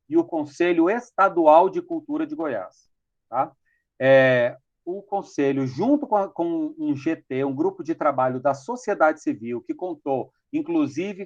e o Conselho Estadual de Cultura de Goiás. Tá? O Conselho, junto com um GT, um grupo de trabalho da sociedade civil, que contou, inclusive,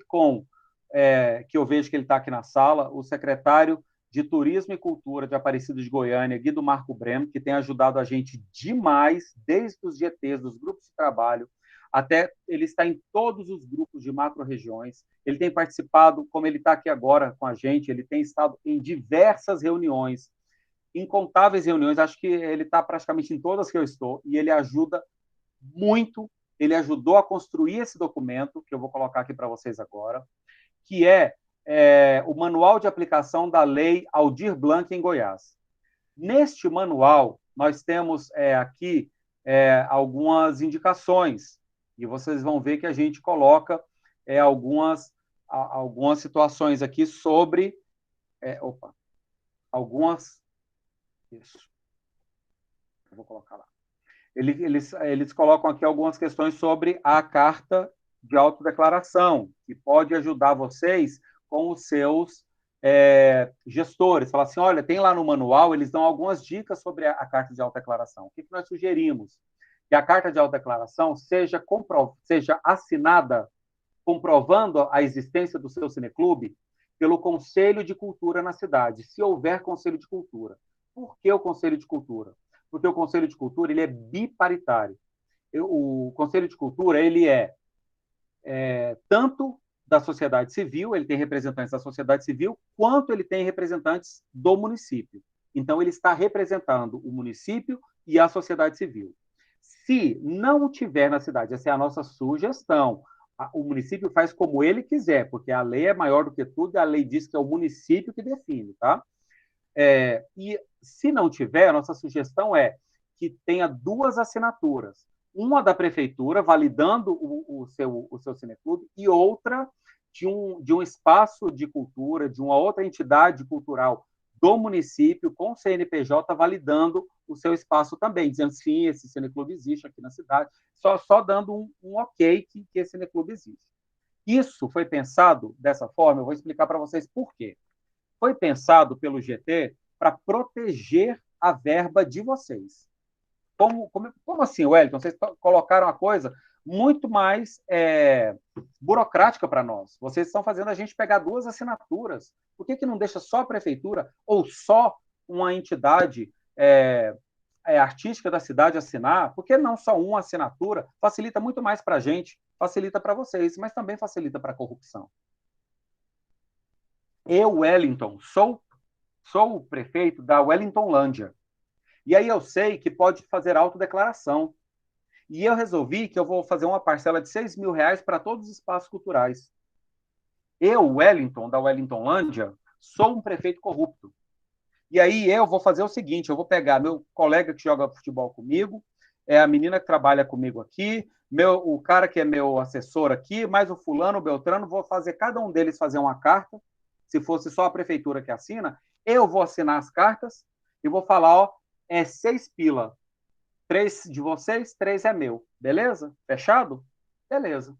que eu vejo que ele está aqui na sala, o secretário de Turismo e Cultura de Aparecida de Goiânia, Guido Marco Breno, que tem ajudado a gente demais, desde os GTs, dos grupos de trabalho, até ele está em todos os grupos de macro-regiões, ele tem participado, como ele está aqui agora com a gente, ele tem estado em diversas reuniões, incontáveis reuniões, acho que ele está praticamente em todas que eu estou, e ele ajuda muito, ele ajudou a construir esse documento, que eu vou colocar aqui para vocês agora, que é o Manual de Aplicação da Lei Aldir Blanc em Goiás. Neste manual, nós temos aqui algumas indicações, e vocês vão ver que a gente coloca algumas situações aqui sobre... Isso. Eu vou colocar lá. Eles colocam aqui algumas questões sobre a carta de autodeclaração, que pode ajudar vocês com os seus gestores. Fala assim, olha, tem lá no manual, eles dão algumas dicas sobre a carta de autodeclaração. O que nós sugerimos? Que a carta de autodeclaração seja assinada comprovando a existência do seu cineclube pelo Conselho de Cultura na cidade, se houver Conselho de Cultura. Por que o Conselho de Cultura? Porque o Conselho de Cultura ele é biparitário. O Conselho de Cultura ele tanto da sociedade civil, ele tem representantes da sociedade civil, quanto ele tem representantes do município. Então, ele está representando o município e a sociedade civil. Se não tiver na cidade, essa é a nossa sugestão, o município faz como ele quiser, porque a lei é maior do que tudo, e a lei diz que é o município que define, tá? E se não tiver, a nossa sugestão é que tenha 2 assinaturas. Uma da prefeitura, validando o seu cineclube, e outra de um espaço de cultura, de uma outra entidade cultural do município, com o CNPJ, validando o seu espaço também, dizendo, sim, esse cineclube existe aqui na cidade, só dando um ok que esse cineclube existe. Isso foi pensado dessa forma, eu vou explicar para vocês por quê. Foi pensado pelo GT para proteger a verba de vocês. Como assim, Wellington? Vocês colocaram a coisa muito mais burocrática para nós. Vocês estão fazendo a gente pegar 2 assinaturas. Por que não deixa só a prefeitura ou só uma entidade artística da cidade assinar? Por que não só uma assinatura? Facilita muito mais para a gente, facilita para vocês, mas também facilita para a corrupção. Eu, Wellington, sou o prefeito da Wellingtonlândia. E aí eu sei que pode fazer autodeclaração. E eu resolvi que eu vou fazer uma parcela de R$6.000 para todos os espaços culturais. Eu, Wellington, da Wellingtonlândia, sou um prefeito corrupto. E aí eu vou fazer o seguinte, eu vou pegar meu colega que joga futebol comigo, a menina que trabalha comigo aqui, o cara que é meu assessor aqui, mais o fulano, o Beltrano, vou fazer cada um deles fazer uma carta, se fosse só a prefeitura que assina, eu vou assinar as cartas e vou falar, 6 pila. 3 de vocês, 3 é meu. Beleza? Fechado? Beleza.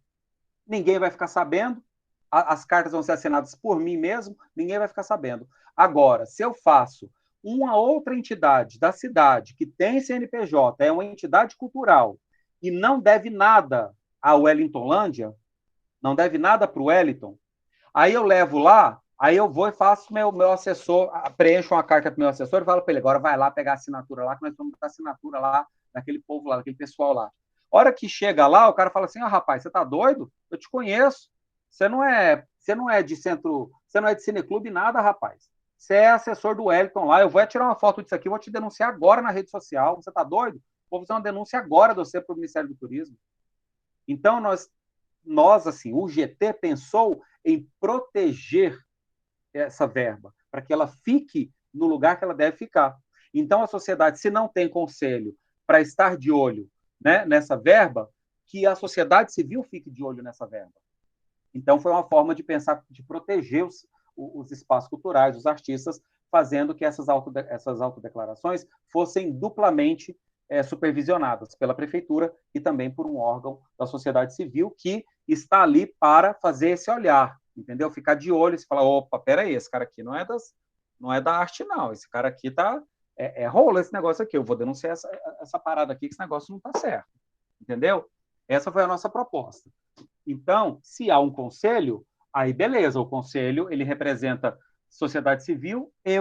Ninguém vai ficar sabendo. As cartas vão ser assinadas por mim mesmo. Ninguém vai ficar sabendo. Agora, se eu faço uma outra entidade da cidade que tem CNPJ, é uma entidade cultural e não deve nada à Wellingtonlândia, não deve nada para o Wellington, aí eu levo lá, aí eu vou e faço meu assessor, preencho uma carta para o meu assessor e falo para ele, agora vai lá pegar a assinatura lá, que nós vamos dar a assinatura lá, daquele povo lá, daquele pessoal lá. A hora que chega lá, o cara fala assim, rapaz, você tá doido? Eu te conheço. Você não é de centro, você não é de cineclube nada, rapaz. Você é assessor do Wellington lá, eu vou tirar uma foto disso aqui, vou te denunciar agora na rede social. Você tá doido? Vou fazer uma denúncia agora de você para o Ministério do Turismo. Então, nós nós, assim, o GT pensou em proteger essa verba, para que ela fique no lugar que ela deve ficar. Então, a sociedade, se não tem conselho para estar de olho, né, nessa verba, que a sociedade civil fique de olho nessa verba. Então, foi uma forma de pensar, de proteger os espaços culturais, os artistas, fazendo que essas autodeclarações fossem duplamente supervisionadas pela prefeitura e também por um órgão da sociedade civil que está ali para fazer esse olhar, entendeu? Ficar de olho e falar, opa, peraí, esse cara aqui não é da arte, não. Esse cara aqui rola esse negócio aqui. Eu vou denunciar essa parada aqui, que esse negócio não está certo, entendeu? Essa foi a nossa proposta. Então, se há um conselho, aí beleza, o conselho ele representa sociedade civil e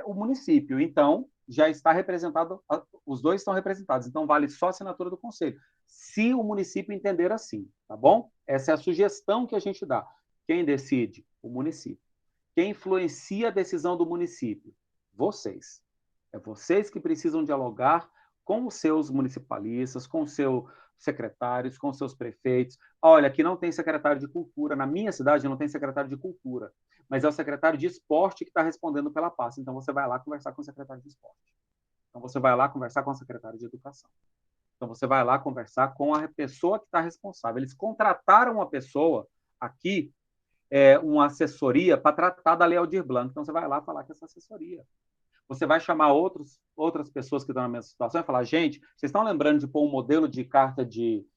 o município. Então, já está representado, os dois estão representados, então vale só a assinatura do conselho. Se o município entender assim, tá bom? Essa é a sugestão que a gente dá. Quem decide? O município. Quem influencia a decisão do município? Vocês. É vocês que precisam dialogar com os seus municipalistas, com os seus secretários, com os seus prefeitos. Olha, aqui não tem secretário de cultura. Na minha cidade não tem secretário de cultura, mas é o secretário de esporte que está respondendo pela pasta. Então, você vai lá conversar com o secretário de esporte. Então, você vai lá conversar com o secretário de educação. Então, você vai lá conversar com a pessoa que está responsável. Eles contrataram uma pessoa aqui, uma assessoria para tratar da Lei Aldir Blanc. Então, você vai lá falar com essa assessoria. Você vai chamar outras pessoas que estão na mesma situação e falar, gente, vocês estão lembrando de pôr um modelo de carta de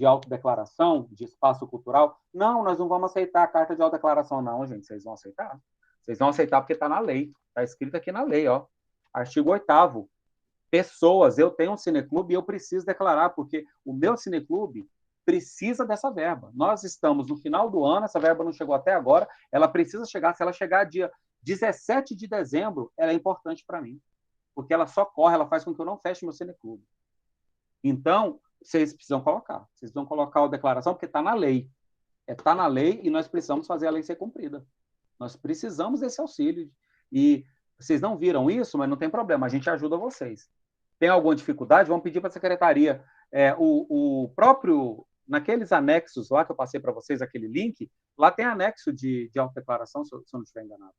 autodeclaração, de espaço cultural? Não, nós não vamos aceitar a carta de autodeclaração, não, gente. Vocês vão aceitar? Vocês vão aceitar porque está na lei. Está escrito aqui na lei, ó. Artigo 8º. Pessoas, eu tenho um cineclube e eu preciso declarar, porque o meu cineclube precisa dessa verba. Nós estamos no final do ano, essa verba não chegou até agora, ela precisa chegar, se ela chegar dia 17 de dezembro, ela é importante para mim, porque ela só corre, ela faz com que eu não feche meu cineclube. Então, vocês precisam colocar a declaração, porque está na lei. Está na lei e nós precisamos fazer a lei ser cumprida. Nós precisamos desse auxílio. E vocês não viram isso, mas não tem problema, a gente ajuda vocês. Tem alguma dificuldade? Vamos pedir para a secretaria. O próprio, naqueles anexos lá que eu passei para vocês, aquele link, lá tem anexo de autodeclaração, se eu não estiver enganado.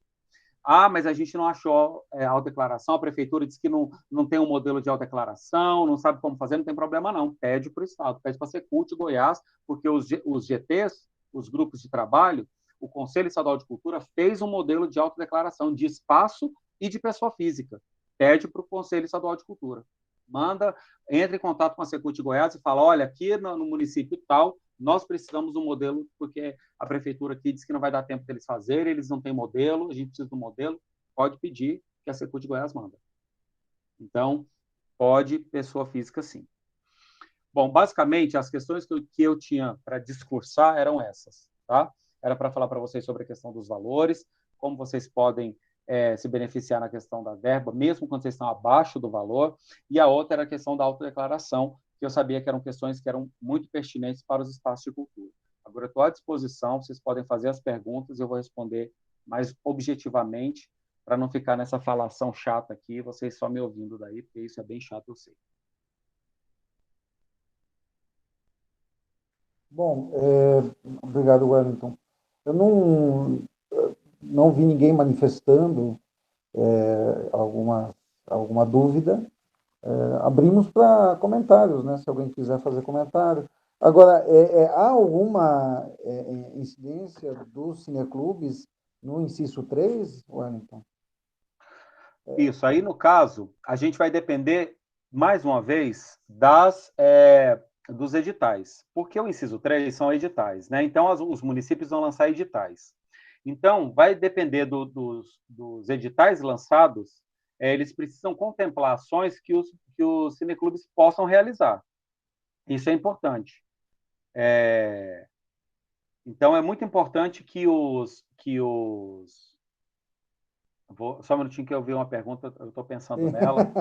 Ah, mas a gente não achou autodeclaração, a prefeitura disse que não tem um modelo de autodeclaração, não sabe como fazer, não tem problema não. Pede para o Estado, pede para a Secult Goiás, porque os GTs, os grupos de trabalho, o Conselho Estadual de Cultura fez um modelo de autodeclaração de espaço e de pessoa física. Pede para o Conselho Estadual de Cultura. Entre em contato com a Secult Goiás e fala, olha, aqui no município tal, nós precisamos de um modelo, porque a prefeitura aqui diz que não vai dar tempo deles fazerem, eles não têm modelo, a gente precisa de um modelo, pode pedir que a Secult Goiás manda. Então, pode pessoa física sim. Bom, basicamente, as questões que eu tinha para discursar eram essas, tá? Era para falar para vocês sobre a questão dos valores, como vocês podem se beneficiar na questão da verba, mesmo quando vocês estão abaixo do valor, e a outra era a questão da autodeclaração, que eu sabia que eram questões que eram muito pertinentes para os espaços de cultura. Agora, eu estou à disposição, vocês podem fazer as perguntas, eu vou responder mais objetivamente, para não ficar nessa falação chata aqui, vocês só me ouvindo daí, porque isso é bem chato, eu sei. Bom, obrigado, Wellington. Eu não vi ninguém manifestando alguma dúvida. Abrimos para comentários, né? Se alguém quiser fazer comentário. Agora, há alguma incidência dos cineclubes no inciso 3, Wellington? Isso, aí no caso, a gente vai depender, mais uma vez, dos editais. Porque o inciso 3 são editais, né? Então, os municípios vão lançar editais. Então, vai depender dos editais lançados, eles precisam contemplar ações que os cineclubes possam realizar. Isso é importante. Então, é muito importante que só um minutinho que eu vi uma pergunta, eu estou pensando nela.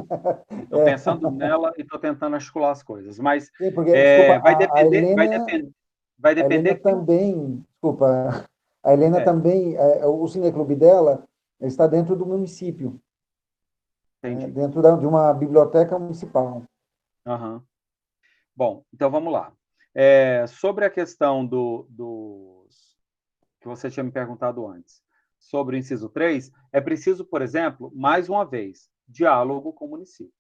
Estou pensando nela e estou tentando articular as coisas. Mas sim, porque, desculpa, vai depender. Vai a depender Helena que... também, desculpa, a Helena também, o cineclube dela está dentro do município, dentro de uma biblioteca municipal. Uhum. Bom, então vamos lá. Sobre a questão que você tinha me perguntado antes, sobre o inciso 3, é preciso, por exemplo, mais uma vez, diálogo com o município.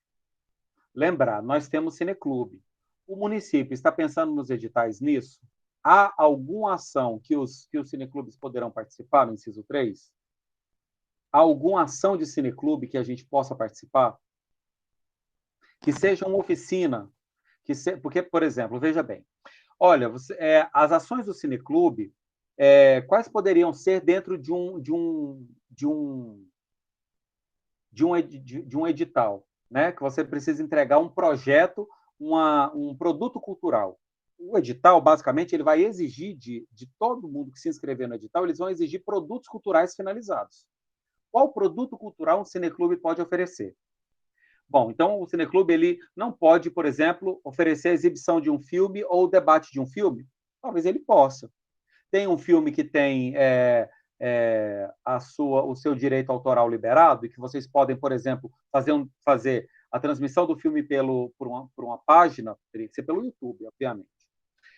Lembrar, nós temos cineclube. O município está pensando nos editais nisso? Há alguma ação que os cineclubes poderão participar no inciso 3? Há alguma ação de cineclube que a gente possa participar? Que seja uma oficina. Porque, por exemplo, veja bem, olha, as ações do cineclube, quais poderiam ser dentro de um edital, né? Que você precisa entregar um projeto, um produto cultural. O edital, basicamente, ele vai exigir de todo mundo que se inscrever no edital, eles vão exigir produtos culturais finalizados. Qual produto cultural um cineclube pode oferecer? Bom, então o cineclube ele não pode, por exemplo, oferecer a exibição de um filme ou o debate de um filme? Talvez ele possa. Tem um filme que tem o seu direito autoral liberado e que vocês podem, por exemplo, fazer a transmissão do filme por uma página, teria que ser pelo YouTube, obviamente.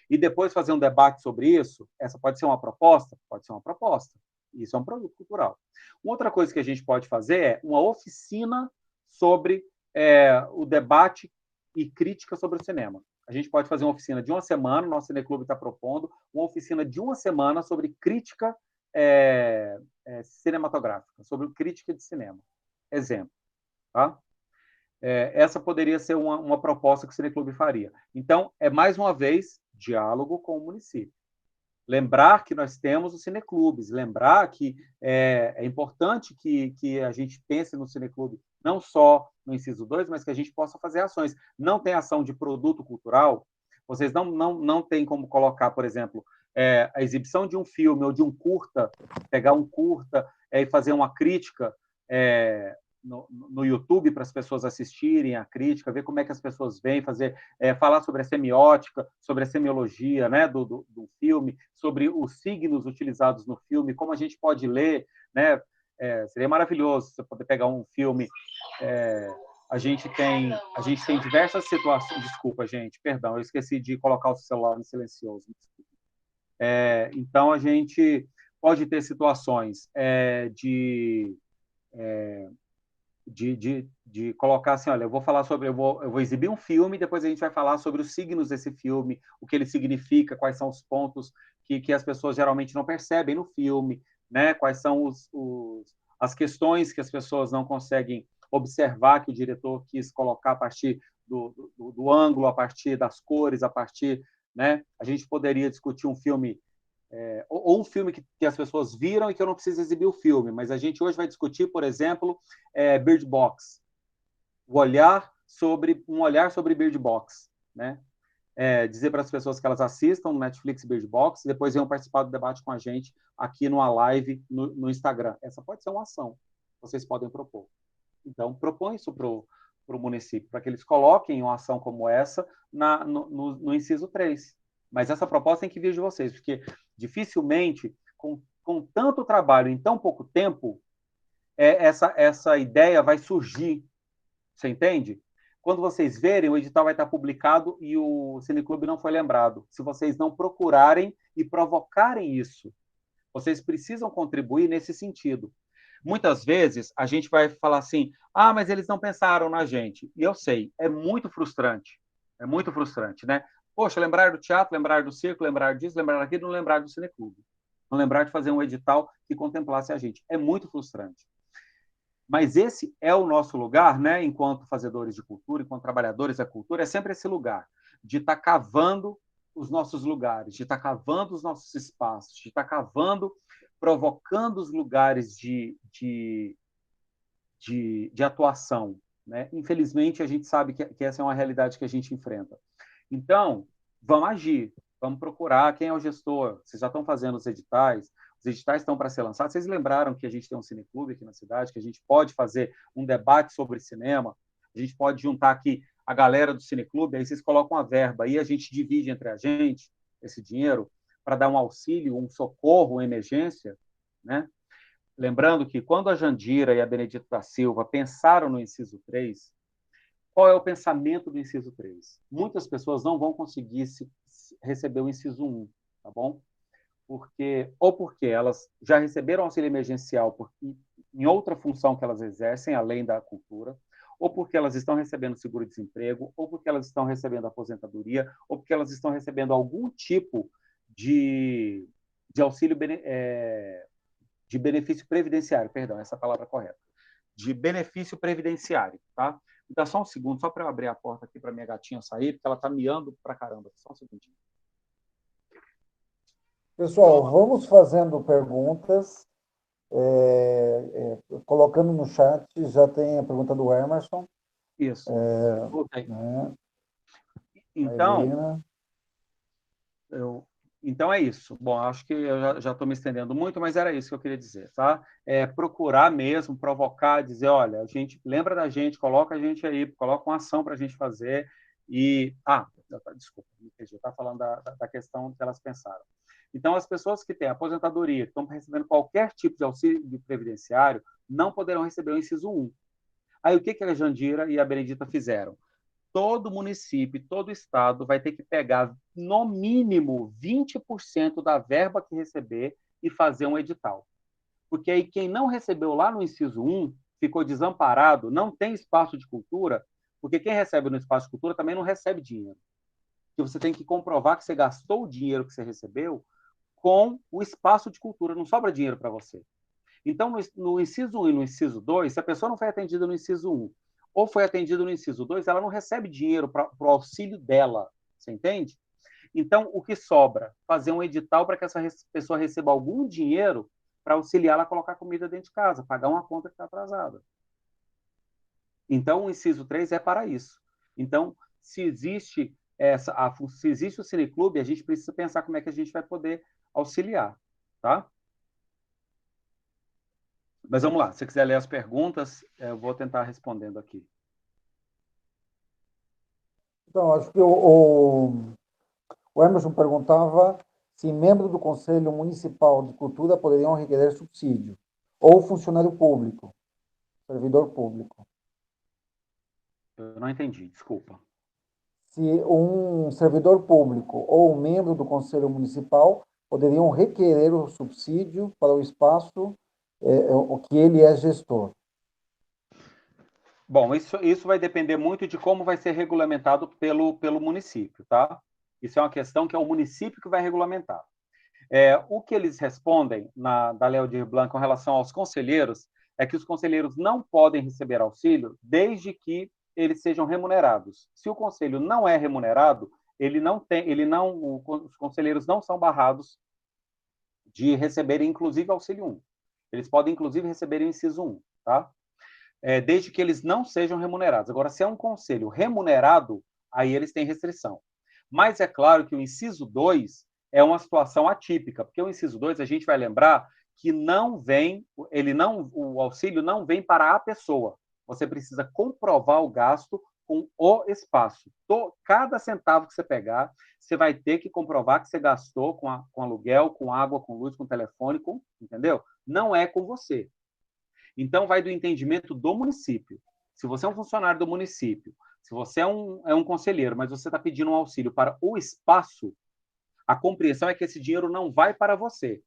E depois fazer um debate sobre isso, essa pode ser uma proposta? Pode ser uma proposta. Isso é um produto cultural. Uma outra coisa que a gente pode fazer é uma oficina sobre o debate e crítica sobre o cinema. A gente pode fazer uma oficina de uma semana, o nosso Cineclube está propondo, uma oficina de uma semana sobre crítica cinematográfica, sobre crítica de cinema. Exemplo. Tá? Essa poderia ser uma proposta que o Cineclube faria. Então, mais uma vez, diálogo com o município. Lembrar que nós temos os cineclubes, lembrar que é importante que a gente pense no cineclube não só no inciso 2, mas que a gente possa fazer ações. Não tem ação de produto cultural, vocês não têm como colocar, por exemplo, a exibição de um filme ou de um curta, pegar um curta e fazer uma crítica no YouTube para as pessoas assistirem a crítica, ver como é que as pessoas veem, falar sobre a semiótica, sobre a semiologia, né, do filme, sobre os signos utilizados no filme, como a gente pode ler, né? Seria maravilhoso você poder pegar um filme. A gente tem diversas situações. Desculpa, gente, perdão, eu esqueci de colocar o celular no silencioso. Então a gente pode ter situações de colocar assim, olha, eu vou exibir um filme, depois a gente vai falar sobre os signos desse filme, o que ele significa, quais são os pontos que as pessoas geralmente não percebem no filme, né? Quais são as questões que as pessoas não conseguem observar, que o diretor quis colocar a partir do ângulo, a partir das cores, a partir, né? A gente poderia discutir um filme ou um filme que as pessoas viram e que eu não preciso exibir o filme, mas a gente hoje vai discutir, por exemplo, Bird Box, um olhar sobre Bird Box, né? Dizer para as pessoas que elas assistam no Netflix Bird Box e depois venham participar do debate com a gente aqui numa live no Instagram. Essa pode ser uma ação que vocês podem propor. Então, propõe isso para o município, para que eles coloquem uma ação como essa no inciso 3. Mas essa proposta tem que vir de vocês, porque dificilmente, com tanto trabalho em tão pouco tempo, essa ideia vai surgir. Você entende? Quando vocês verem, o edital vai estar publicado e o Cineclube não foi lembrado. Se vocês não procurarem e provocarem isso, vocês precisam contribuir nesse sentido. Muitas vezes a gente vai falar assim, mas eles não pensaram na gente. E eu sei, é muito frustrante, né? Poxa, lembrar do teatro, lembrar do circo, lembrar disso, lembrar daquilo, não lembrar do Cineclube. Não lembrar de fazer um edital que contemplasse a gente. É muito frustrante. Mas esse é o nosso lugar, né? Enquanto fazedores de cultura, enquanto trabalhadores da cultura, é sempre esse lugar de estar cavando os nossos lugares, de estar cavando os nossos espaços, de estar cavando, provocando os lugares de atuação, né? Infelizmente, a gente sabe que essa é uma realidade que a gente enfrenta. Então, vamos agir, vamos procurar quem é o gestor. Vocês já estão fazendo os editais estão para ser lançados. Vocês lembraram que a gente tem um cineclube aqui na cidade, que a gente pode fazer um debate sobre cinema, a gente pode juntar aqui a galera do cineclube, aí vocês colocam a verba, aí a gente divide entre a gente esse dinheiro para dar um auxílio, um socorro, uma emergência, né? Lembrando que quando a Jandira e a Benedita da Silva pensaram no inciso 3, qual é o pensamento do inciso 3? Muitas pessoas não vão conseguir receber o inciso 1, tá bom? Porque elas já receberam auxílio emergencial em outra função que elas exercem, além da cultura, ou porque elas estão recebendo seguro-desemprego, ou porque elas estão recebendo aposentadoria, ou porque elas estão recebendo algum tipo de auxílio, de benefício previdenciário, perdão, essa é a palavra correta, de benefício previdenciário, tá? Então, só um segundo, só para eu abrir a porta aqui para minha gatinha sair, porque ela está miando para caramba. Só um segundinho. Pessoal, vamos fazendo perguntas, colocando no chat, já tem a pergunta do Emerson. Isso. Voltei. Né? Então, então é isso. Bom, acho que eu já estou me estendendo muito, mas era isso que eu queria dizer, tá? Procurar mesmo, provocar, dizer, olha, a gente lembra da gente, coloca a gente aí, coloca uma ação para a gente fazer e... desculpa, eu estava falando da questão que elas pensaram. Então, as pessoas que têm aposentadoria, que estão recebendo qualquer tipo de auxílio previdenciário, não poderão receber o inciso 1. Aí, o que a Jandira e a Benedita fizeram? Todo município, todo estado vai ter que pegar, no mínimo, 20% da verba que receber e fazer um edital. Porque aí quem não recebeu lá no inciso 1 ficou desamparado, não tem espaço de cultura, porque quem recebe no espaço de cultura também não recebe dinheiro. Porque você tem que comprovar que você gastou o dinheiro que você recebeu com o espaço de cultura, não sobra dinheiro para você. Então, no inciso 1 e no inciso 2, se a pessoa não foi atendida no inciso 1 ou foi atendida no inciso 2, ela não recebe dinheiro para o auxílio dela, você entende? Então, o que sobra? Fazer um edital para que essa pessoa receba algum dinheiro para auxiliá-la a colocar comida dentro de casa, pagar uma conta que está atrasada. Então, o inciso 3 é para isso. Então, se existe o cineclube, a gente precisa pensar como é que a gente vai poder auxiliar, tá? Mas vamos lá, se você quiser ler as perguntas, eu vou tentar respondendo aqui. Então, acho que o Emerson perguntava se membros do Conselho Municipal de Cultura poderiam requerer subsídio, ou funcionário público, servidor público. Eu não entendi, desculpa. Se um servidor público ou um membro do Conselho Municipal poderiam requerer o subsídio para o espaço o que ele é gestor. Bom, isso vai depender muito de como vai ser regulamentado pelo município, tá? Isso é uma questão que é o município que vai regulamentar. O que eles respondem da Lei Aldir Blanc com relação aos conselheiros é que os conselheiros não podem receber auxílio desde que eles sejam remunerados. Se o conselho não é remunerado, os conselheiros não são barrados de receberem, inclusive, auxílio 1. Eles podem, inclusive, receber o inciso 1, tá? Desde que eles não sejam remunerados. Agora, se é um conselho remunerado, aí eles têm restrição. Mas é claro que o inciso 2 é uma situação atípica, porque o inciso 2 a gente vai lembrar que o auxílio não vem para a pessoa. Você precisa comprovar o gasto com o espaço. Cada centavo que você pegar, você vai ter que comprovar que você gastou com aluguel, com água, com luz, com telefone, entendeu? Não é com você. Então, vai do entendimento do município. Se você é um funcionário do município, se você é um conselheiro, mas você está pedindo um auxílio para o espaço, a compreensão é que esse dinheiro não vai para você.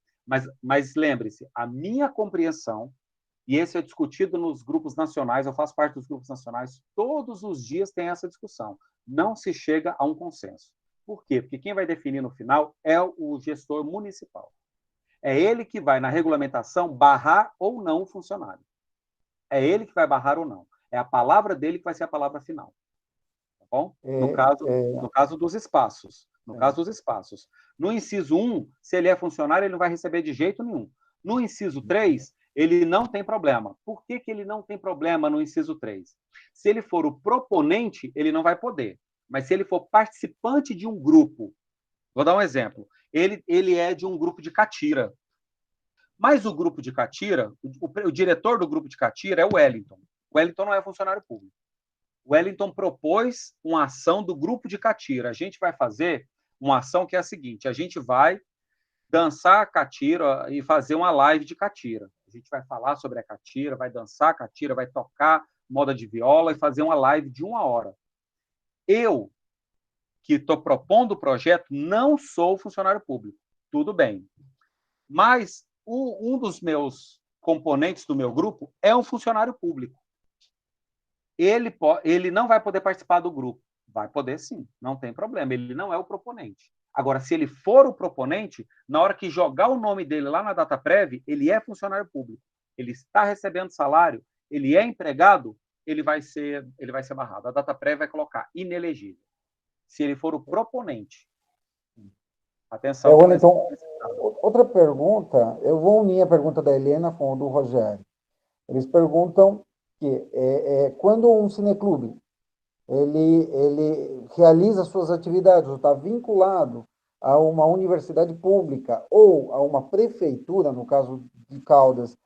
Mas lembre-se, a minha compreensão, e esse é discutido nos grupos nacionais, eu faço parte dos grupos nacionais, todos os dias tem essa discussão. Não se chega a um consenso. Por quê? Porque quem vai definir no final é o gestor municipal. É ele que vai, na regulamentação, barrar ou não o funcionário. É ele que vai barrar ou não. É a palavra dele que vai ser a palavra final. Tá bom? No caso dos espaços. No caso dos espaços. No inciso 1, se ele é funcionário, ele não vai receber de jeito nenhum. No inciso 3, ele não tem problema. Por que ele não tem problema no inciso 3? Se ele for o proponente, ele não vai poder. Mas se ele for participante de um grupo, vou dar um exemplo. Ele é de um grupo de catira. Mas o grupo de catira, o diretor do grupo de catira é o Wellington. O Wellington não é funcionário público. O Wellington propôs uma ação do grupo de catira. A gente vai fazer uma ação que é a seguinte: a gente vai dançar a catira e fazer uma live de catira. A gente vai falar sobre a catira, vai dançar a catira, vai tocar moda de viola e fazer uma live de 1 hora. Eu que estou propondo o projeto, não sou funcionário público. Tudo bem. Mas um dos meus componentes do meu grupo é um funcionário público. Ele não vai poder participar do grupo. Vai poder sim, não tem problema. Ele não é o proponente. Agora, se ele for o proponente, na hora que jogar o nome dele lá na DataPrev, ele é funcionário público. Ele está recebendo salário, ele é empregado, ele vai ser barrado. A DataPrev vai colocar inelegível. Se ele for o proponente. Atenção. Wellington, outra pergunta, eu vou unir a pergunta da Helena com a do Rogério. Eles perguntam que quando um cineclube ele realiza suas atividades, ou está vinculado a uma universidade pública ou a uma prefeitura, no caso de Caldas,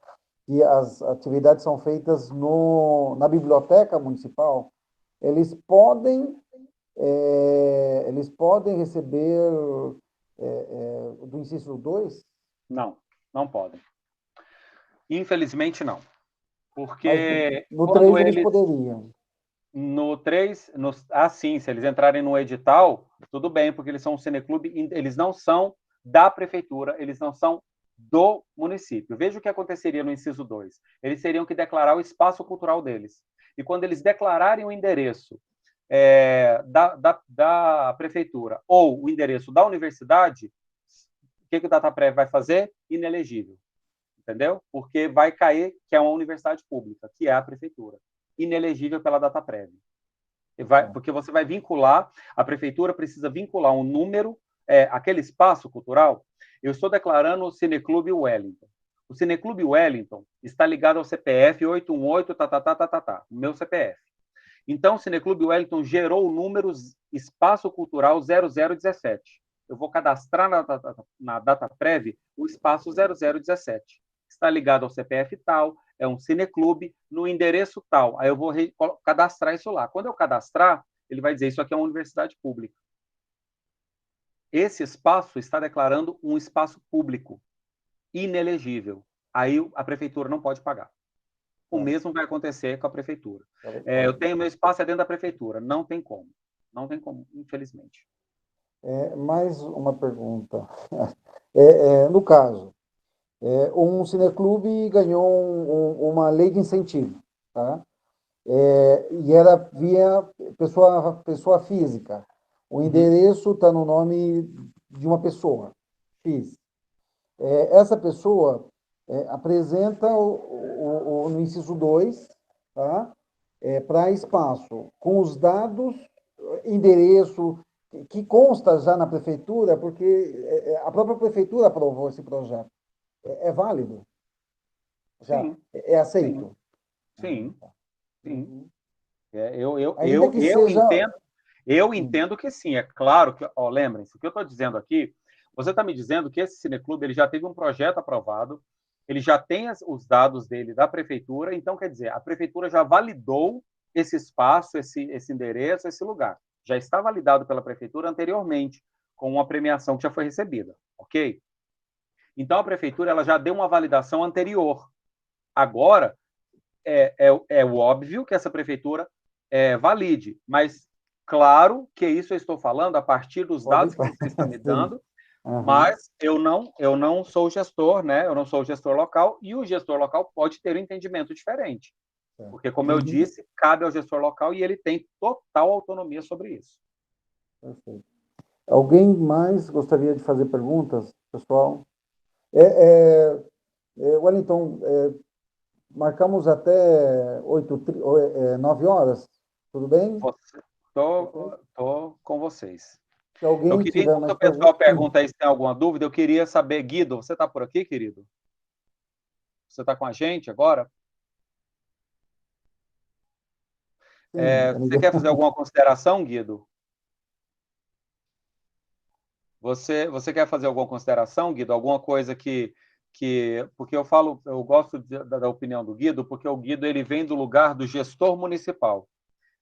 que as atividades são feitas na biblioteca municipal, eles podem receber do inciso 2? Não, não podem. Infelizmente, não. Porque no 3 eles poderiam. No 3, sim, se eles entrarem no edital, tudo bem, porque eles são um cineclube, eles não são da prefeitura, eles não são do município. Veja o que aconteceria no inciso 2. Eles teriam que declarar o espaço cultural deles. E quando eles declararem o endereço da prefeitura ou o endereço da universidade, o que o DataPrev vai fazer? Inelegível. Entendeu? Porque vai cair que é uma universidade pública, que é a prefeitura. Inelegível pela DataPrev. Porque você vai vincular, a prefeitura precisa vincular um número, aquele espaço cultural. Eu estou declarando o Cineclube Wellington. O Cineclube Wellington está ligado ao CPF 818, o meu CPF. Então, o Cineclube Wellington gerou o número Espaço Cultural 0017. Eu vou cadastrar na DataPrev o espaço 0017. Está ligado ao CPF tal, é um cineclube, no endereço tal. Aí eu vou cadastrar isso lá. Quando eu cadastrar, ele vai dizer, isso aqui é uma universidade pública. Esse espaço está declarando um espaço público, inelegível. Aí a prefeitura não pode pagar. O mesmo vai acontecer com a prefeitura. Eu tenho meu espaço dentro da prefeitura. Não tem como. Não tem como, infelizmente. Mais uma pergunta. No caso, um cineclube ganhou uma lei de incentivo, tá? E era via pessoa física. O endereço está no nome de uma pessoa, X. Essa pessoa apresenta no inciso 2, tá? Para espaço, com os dados, endereço, que consta já na prefeitura, porque a própria prefeitura aprovou esse projeto. É válido? Já? Sim. É aceito? Sim. Sim. Eu entendo que sim. É claro que, lembrem-se, o que eu estou dizendo aqui, você está me dizendo que esse cineclube ele já teve um projeto aprovado, ele já tem os dados dele da prefeitura, então, quer dizer, a prefeitura já validou esse espaço, esse endereço, esse lugar. Já está validado pela prefeitura anteriormente, com uma premiação que já foi recebida, ok? Então, a prefeitura ela já deu uma validação anterior. Agora, é óbvio que essa prefeitura valide, mas claro que isso eu estou falando a partir dos dados que você está me dando, mas eu não sou gestor, né? Eu não sou gestor local, e o gestor local pode ter um entendimento diferente. Porque, como eu disse, cabe ao gestor local e ele tem total autonomia sobre isso. Perfeito. Alguém mais gostaria de fazer perguntas, pessoal? Wellington, marcamos até 9 horas, tudo bem? Estou com vocês. Se alguém eu queria, enquanto o pessoal pergunta aí se tem alguma dúvida, eu queria saber, Guido, você está por aqui, querido? Você está com a gente agora? Você quer fazer alguma consideração, Guido? Você quer fazer alguma consideração, Guido? Alguma coisa que porque eu gosto da opinião do Guido, porque o Guido ele vem do lugar do gestor municipal.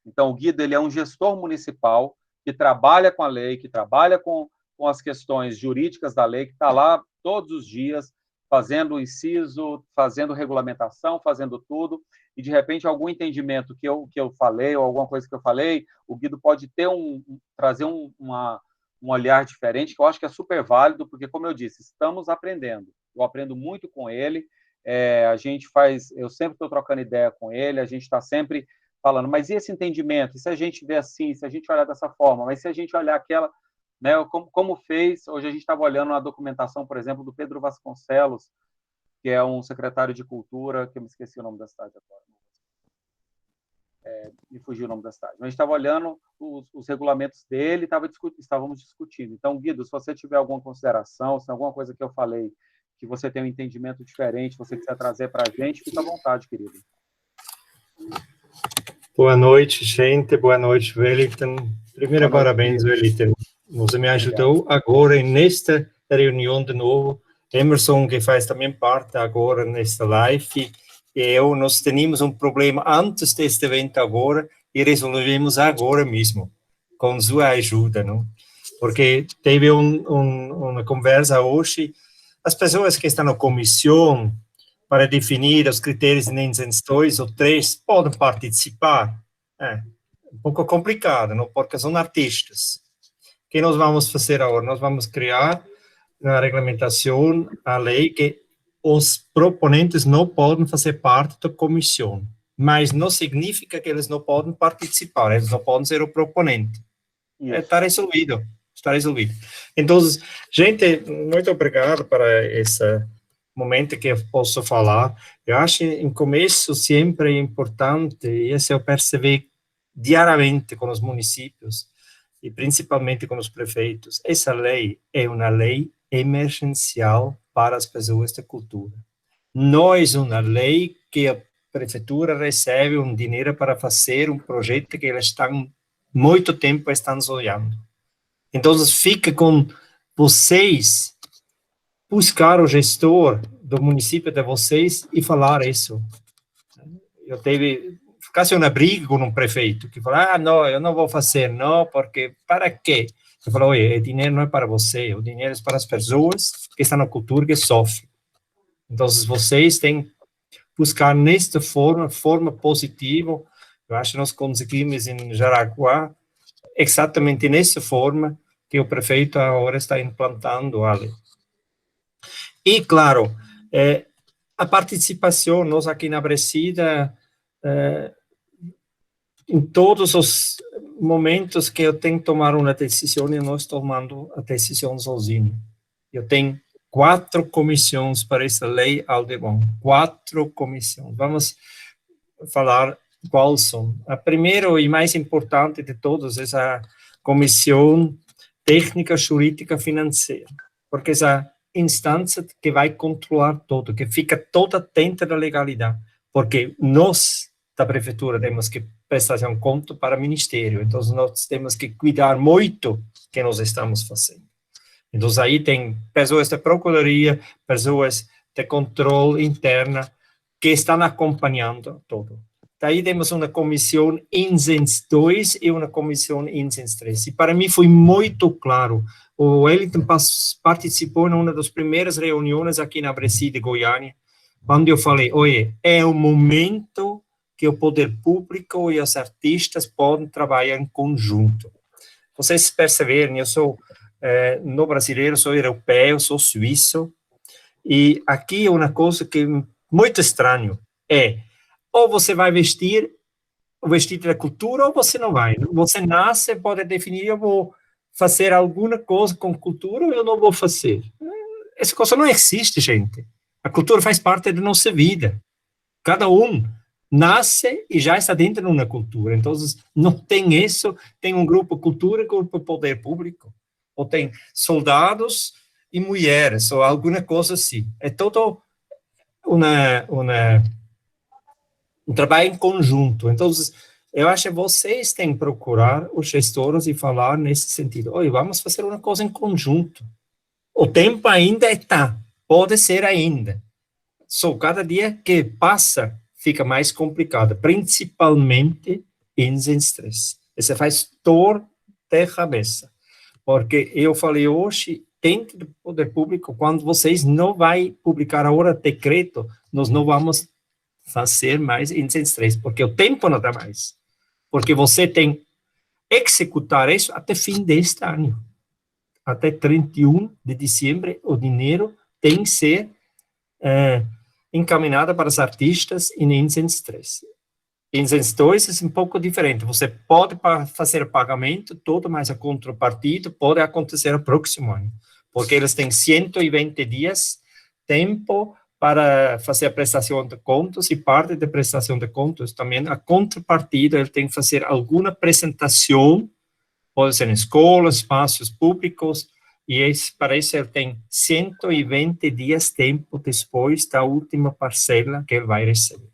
Então, o Guido ele é um gestor municipal que trabalha com a lei, que trabalha com as questões jurídicas da lei, que está lá todos os dias, fazendo o inciso, fazendo regulamentação, fazendo tudo, e de repente algum entendimento que eu falei, ou alguma coisa que eu falei, o Guido pode ter trazer um olhar diferente, que eu acho que é super válido, porque, como eu disse, estamos aprendendo. Eu aprendo muito com ele, eu sempre estou trocando ideia com ele, a gente está sempre falando, mas e esse entendimento? E se a gente vê assim, se a gente olhar dessa forma, mas se a gente olhar aquela, né, como fez, hoje a gente estava olhando a documentação, por exemplo, do Pedro Vasconcelos, que é um secretário de cultura, que eu me esqueci o nome da cidade agora. Me fugiu o nome da cidade. Mas a gente estava olhando os regulamentos dele, estávamos discutindo. Então, Guido, se você tiver alguma consideração, se tem alguma coisa que eu falei que você tem um entendimento diferente, você quiser trazer para a gente, fica à vontade, querido. Boa noite, gente. Boa noite, Wellington. Primeiro, parabéns, Wellington. Você me ajudou agora nesta reunião de novo. Emerson, que faz também parte agora nesta live, e nós tínhamos um problema antes deste evento agora e resolvemos agora mesmo, com sua ajuda, não? Porque teve uma conversa hoje, as pessoas que estão na comissão para definir os critérios de NINSENS 2 ou 3 podem participar. É um pouco complicado, não? Porque são artistas. O que nós vamos fazer agora? Nós vamos criar na regulamentação a lei que os proponentes não podem fazer parte da comissão, mas não significa que eles não podem participar, eles não podem ser o proponente. Está resolvido, está resolvido. Então, gente, muito obrigado para esse momento que eu posso falar. Eu acho que em começo sempre é importante, e isso eu percebi diariamente com os municípios, e principalmente com os prefeitos, essa lei é uma lei emergencial para as pessoas da cultura. Não é uma lei que a prefeitura recebe um dinheiro para fazer um projeto que eles estão muito tempo estão sonhando. Então, fica com vocês buscar o gestor do município de vocês e falar isso. Eu teve quase uma briga com um prefeito que falou, não, eu não vou fazer, não, porque para quê? Eu falo, olha, o dinheiro não é para você, o dinheiro é para as pessoas que estão na cultura que sofrem. Então, vocês têm que buscar nesta forma positiva. Eu acho que nós conseguimos em Jaraguá, exatamente nessa forma que o prefeito agora está implantando a lei. E, claro, a participação, nós aqui na Brecida, em todos os momentos que eu tenho que tomar uma decisão, eu não estou tomando a decisão sozinho. Eu tenho 4 comissões para essa lei Aldebon. 4 comissões. Vamos falar quais são. A primeira e mais importante de todas é a Comissão Técnica, Jurídica, Financeira, porque essa instância que vai controlar tudo, que fica toda dentro da legalidade, porque nós, da prefeitura, temos que prestar conta para o ministério, então nós temos que cuidar muito que nós estamos fazendo. Então aí tem pessoas da procuradoria, pessoas de controle interna que estão acompanhando tudo. Daí temos uma comissão NINSENS 2 e uma comissão NINSENS 3. E para mim foi muito claro. O Wellington participou em uma das primeiras reuniões aqui na Brecida, Goiânia, quando eu falei, olha, é o momento que o poder público e os artistas podem trabalhar em conjunto. Vocês perceberam, eu sou no brasileiro, sou europeu, sou suíço, e aqui é uma coisa que é muito estranho, ou você vai vestir o vestido da cultura, ou você não vai. Você nasce, pode definir, eu vou fazer alguma coisa com cultura, ou eu não vou fazer. Essa coisa não existe, gente. A cultura faz parte da nossa vida. Cada um nasce e já está dentro de uma cultura. Então, não tem isso, tem um grupo cultura e um grupo poder público. Ou tem soldados e mulheres, ou alguma coisa assim. É todo um trabalho em conjunto. Então, eu acho que vocês têm que procurar os gestores e falar nesse sentido. Oi, vamos fazer uma coisa em conjunto. O tempo ainda está, pode ser ainda. Só cada dia que passa fica mais complicado, principalmente em estresse. Você faz dor de cabeça. Porque eu falei hoje, dentro do poder público, quando vocês não vai publicar agora decreto, nós não vamos fazer mais incêndios 3, porque o tempo não dá mais. Porque você tem que executar isso até fim deste ano. Até 31 de dezembro, o dinheiro tem que ser encaminhado para os artistas em incêndios 3. Incêndios 2 é um pouco diferente. Você pode fazer o pagamento todo, mas a contrapartida pode acontecer no próximo ano, porque eles têm 120 dias tempo para fazer a prestação de contas, e parte da prestação de contas também, a contrapartida, ele tem que fazer alguma apresentação, pode ser em escolas, espaços públicos, e para isso ele tem 120 dias tempo depois da última parcela que ele vai receber.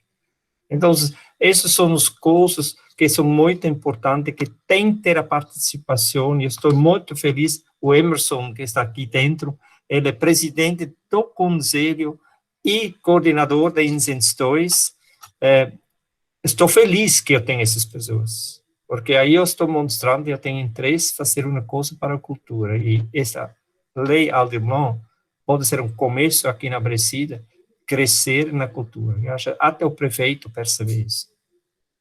Então, essas são as coisas que são muito importantes, que tem que ter a participação, e estou muito feliz, o Emerson, que está aqui dentro, ele é presidente do conselho e coordenador da Incêndios 2, estou feliz que eu tenho essas pessoas, porque aí eu estou mostrando que eu tenho interesse em fazer uma coisa para a cultura, e essa lei Aldir Blanc pode ser um começo aqui na Aparecida, crescer na cultura. Eu acho até o prefeito percebe isso,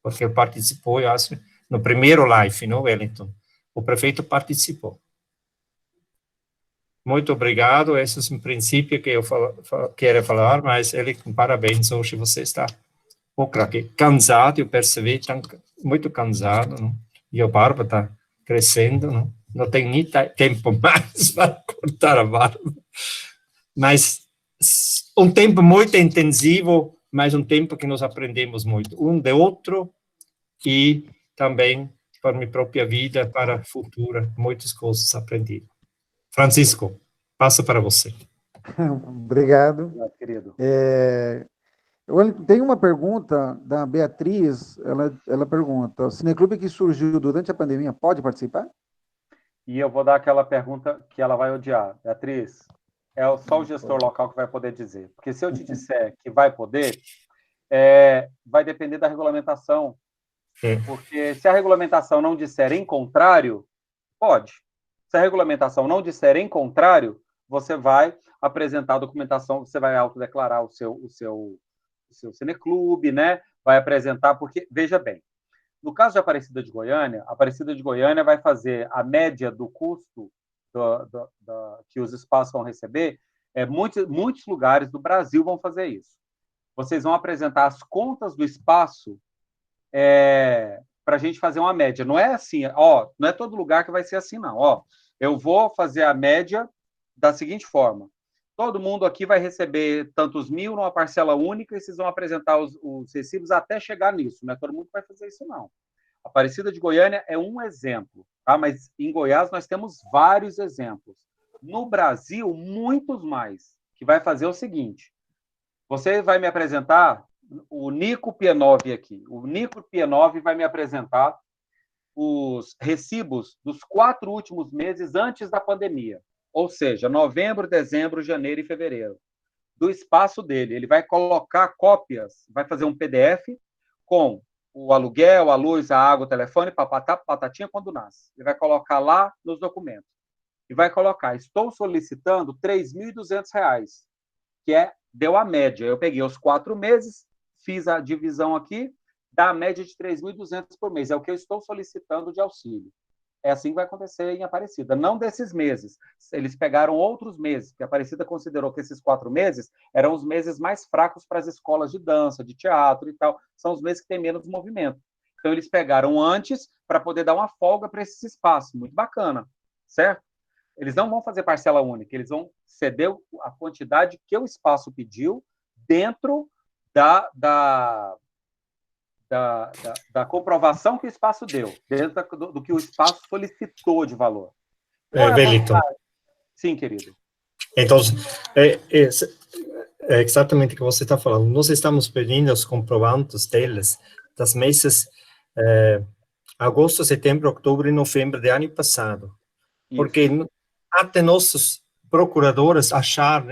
porque ele participou, eu acho, no primeiro live, no Wellington, o prefeito participou. Muito obrigado, esse é um princípio que eu quero falar, mas ele, parabéns, hoje você está cansado, eu percebi, muito cansado, não? E a barba está crescendo, não tem nem tempo mais para cortar a barba, mas um tempo muito intensivo, mas um tempo que nós aprendemos muito, um de outro, e também para minha própria vida, para a futura, muitas coisas aprendidas. Francisco, passo para você. Obrigado. Obrigado, querido. Tem uma pergunta da Beatriz, ela pergunta, o cineclube que surgiu durante a pandemia pode participar? E eu vou dar aquela pergunta que ela vai odiar. Beatriz, só o gestor local que vai poder dizer. Porque se eu te disser que vai poder, vai depender da regulamentação. Porque se a regulamentação não disser em contrário, pode. Se a regulamentação não disser em contrário, você vai apresentar a documentação, você vai autodeclarar o seu cineclube, né? Vai apresentar, porque, veja bem, no caso de Aparecida de Goiânia, a Aparecida de Goiânia vai fazer a média do custo que os espaços vão receber, muitos lugares do Brasil vão fazer isso. Vocês vão apresentar as contas do espaço para a gente fazer uma média. Não é assim, não é todo lugar que vai ser assim, não. Eu vou fazer a média da seguinte forma. Todo mundo aqui vai receber tantos mil numa parcela única, e vocês vão apresentar os recibos até chegar nisso. Não é todo mundo que vai fazer isso, não. A Aparecida de Goiânia é um exemplo, tá? Mas em Goiás nós temos vários exemplos. No Brasil, muitos mais, que vai fazer o seguinte. Você vai me apresentar o Nico Pienov aqui. O Nico Pienov vai me apresentar os recibos dos 4 últimos meses antes da pandemia. Ou seja, novembro, dezembro, janeiro e fevereiro. Do espaço dele. Ele vai colocar cópias, vai fazer um PDF com o aluguel, a luz, a água, o telefone, papatá, patatinha, quando nasce. Ele vai colocar lá nos documentos. E vai colocar, estou solicitando R$ 3.200, que deu a média. Eu peguei os 4 meses, fiz a divisão aqui, dá a média de 3.200 por mês. É o que eu estou solicitando de auxílio. É assim que vai acontecer em Aparecida. Não desses meses. Eles pegaram outros meses, porque a Aparecida considerou que esses 4 meses eram os meses mais fracos para as escolas de dança, de teatro e tal. São os meses que têm menos movimento. Então, eles pegaram antes para poder dar uma folga para esse espaço. Muito bacana, certo? Eles não vão fazer parcela única, eles vão ceder a quantidade que o espaço pediu dentro da comprovação que o espaço deu, dentro do que o espaço solicitou de valor. Wellington. Sim, querido. Então, é exatamente o que você está falando. Nós estamos pedindo os comprovantes deles das meses agosto, setembro, outubro e novembro do ano passado. Isso. Porque até nossos procuradores acharam,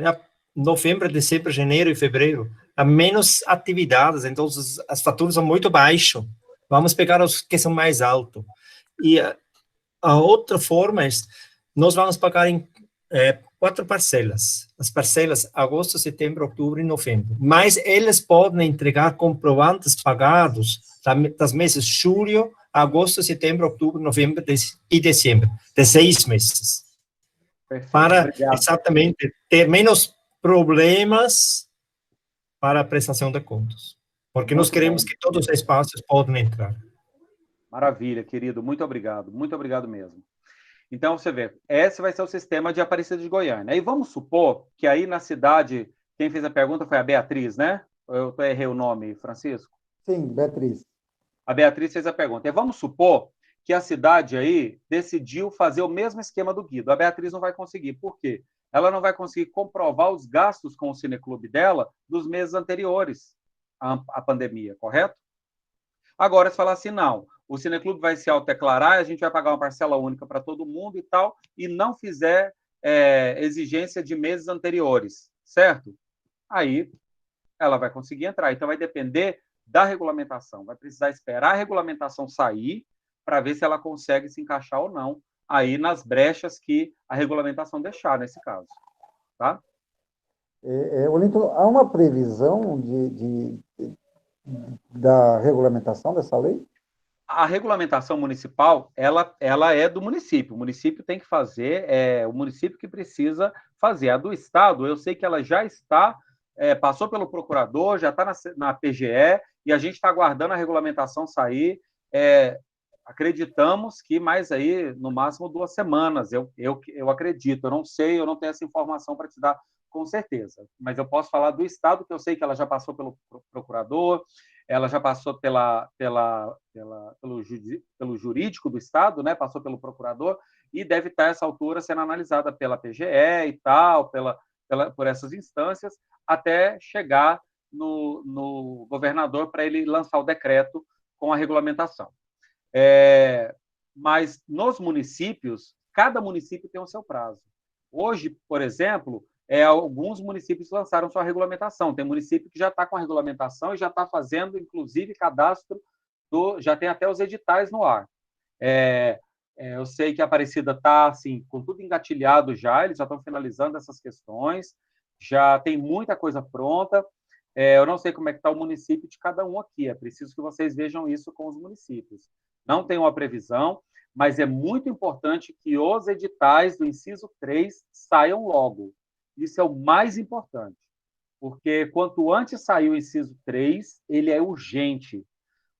novembro, dezembro, janeiro e fevereiro, há menos atividades, então as faturas são muito baixas. Vamos pegar os que são mais altos. E a outra forma é, nós vamos pagar 4 parcelas. As parcelas agosto, setembro, outubro e novembro. Mas eles podem entregar comprovantes pagados das meses julho, agosto, setembro, outubro, novembro e dezembro, de 6 meses. Perfeito. Para Obrigado. exatamente ter menos problemas para a prestação de contas. Porque nós Muito queremos bom. que todos os espaços possam entrar. Maravilha, querido. Muito obrigado mesmo. Então, você vê, esse vai ser o sistema de Aparecida de Goiânia. Aí vamos supor que aí na cidade, quem fez a pergunta foi a Beatriz, né? Eu errei o nome, Francisco? Sim, Beatriz. A Beatriz fez a pergunta. E vamos supor que a cidade aí decidiu fazer o mesmo esquema do Guido. A Beatriz não vai conseguir. Por quê? Ela não vai conseguir comprovar os gastos com o cineclube dela dos meses anteriores à pandemia, correto? Agora, se falar assim, não, o cineclube vai se autodeclarar, a gente vai pagar uma parcela única para todo mundo e tal, e não fizer exigência de meses anteriores, certo? Aí ela vai conseguir entrar. Então, vai depender da regulamentação. Vai precisar esperar a regulamentação sair para ver se ela consegue se encaixar ou não aí nas brechas que a regulamentação deixar, nesse caso. Tá? Wellington, há uma previsão da regulamentação dessa lei? A regulamentação municipal, ela é do município. O município tem que fazer, o município que precisa fazer. A do Estado, eu sei que ela já está, passou pelo procurador, já está na PGE, e a gente está aguardando a regulamentação sair. Acreditamos que mais aí, no máximo 2 semanas, eu acredito. Eu não sei, eu não tenho essa informação para te dar com certeza. Mas eu posso falar do Estado, que eu sei que ela já passou pelo procurador, ela já passou pelo jurídico do Estado, né? Passou pelo procurador, e deve estar, essa altura, sendo analisada pela PGE e tal, por essas instâncias, até chegar no governador para ele lançar o decreto com a regulamentação. Mas nos municípios, cada município tem o seu prazo. Hoje, por exemplo, alguns municípios lançaram sua regulamentação. Tem município que já está com a regulamentação e já está fazendo, inclusive, cadastro já tem até os editais no ar. Eu sei que a Aparecida está assim, com tudo engatilhado já, eles já estão finalizando essas questões, já tem muita coisa pronta. Eu não sei como é que está o município de cada um aqui, é preciso que vocês vejam isso com os municípios. Não tem uma previsão, mas é muito importante que os editais do inciso 3 saiam logo. Isso é o mais importante, porque quanto antes sair o inciso 3, ele é urgente,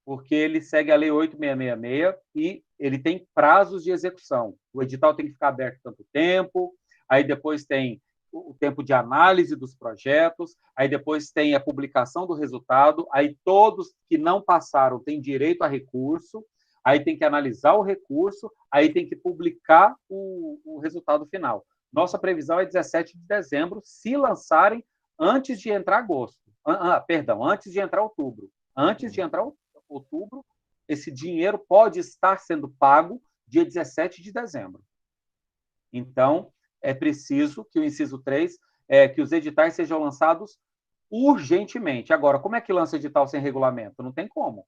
porque ele segue a Lei 8.666 e ele tem prazos de execução. O edital tem que ficar aberto tanto tempo, aí depois tem o tempo de análise dos projetos, aí depois tem a publicação do resultado, aí todos que não passaram têm direito a recurso, aí tem que analisar o recurso, aí tem que publicar o resultado final. Nossa previsão é 17 de dezembro, se lançarem antes de entrar agosto. Antes de entrar outubro. Antes de entrar outubro, esse dinheiro pode estar sendo pago dia 17 de dezembro. Então, é preciso que o inciso 3, que os editais sejam lançados urgentemente. Agora, como é que lança edital sem regulamento? Não tem como.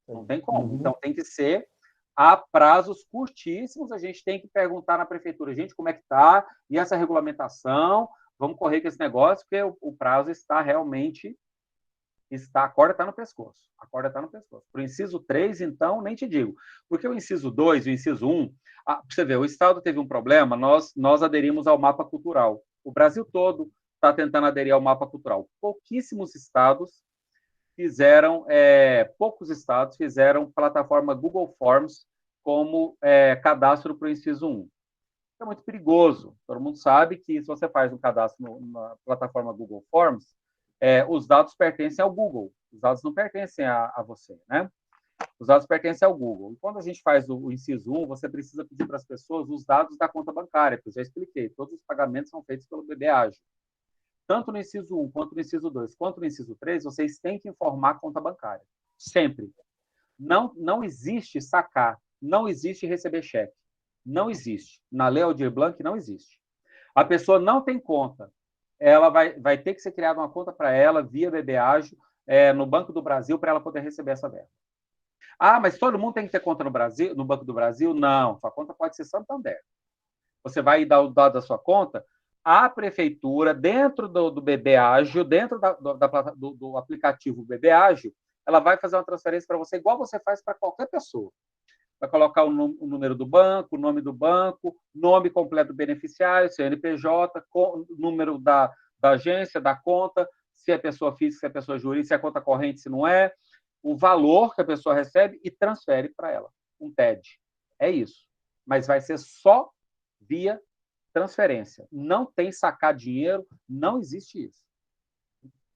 Não tem como. Então, tem que ser a prazos curtíssimos. A gente tem que perguntar na prefeitura, gente, como é que está? E essa regulamentação? Vamos correr com esse negócio, porque o prazo está realmente... a corda está no pescoço. A corda está no pescoço. Para o inciso 3, então, nem te digo. Porque o inciso 2 e o inciso 1, para você ver, o Estado teve um problema, nós aderimos ao mapa cultural. O Brasil todo está tentando aderir ao mapa cultural. Poucos estados fizeram plataforma Google Forms como cadastro para o inciso 1. É muito perigoso. Todo mundo sabe que se você faz um cadastro na plataforma Google Forms, os dados pertencem ao Google. Os dados não pertencem a você, né? Os dados pertencem ao Google. E quando a gente faz o inciso 1, você precisa pedir para as pessoas os dados da conta bancária, que eu já expliquei. Todos os pagamentos são feitos pelo BB Ágil. Tanto no inciso 1, quanto no inciso 2, quanto no inciso 3, vocês têm que informar a conta bancária. Sempre. Não existe sacar, não existe receber cheque. Não existe. Na Lei Aldir Blanc, não existe. A pessoa não tem conta. Ela vai ter que ser criada uma conta para ela, via BB Ágil, no Banco do Brasil, para ela poder receber essa verba. Mas todo mundo tem que ter conta no Banco do Brasil? Não, sua conta pode ser Santander. Você vai dar o dado da sua conta a prefeitura, dentro do BB Ágil, dentro do aplicativo BB Ágil, ela vai fazer uma transferência para você, igual você faz para qualquer pessoa. Vai colocar o número do banco, o nome do banco, nome completo do beneficiário, CNPJ, número da agência, da conta, se é pessoa física, se é pessoa jurídica, se é conta corrente, se não é, o valor que a pessoa recebe e transfere para ela, um TED. É isso. Mas vai ser só via transferência. Não tem sacar dinheiro, não existe isso.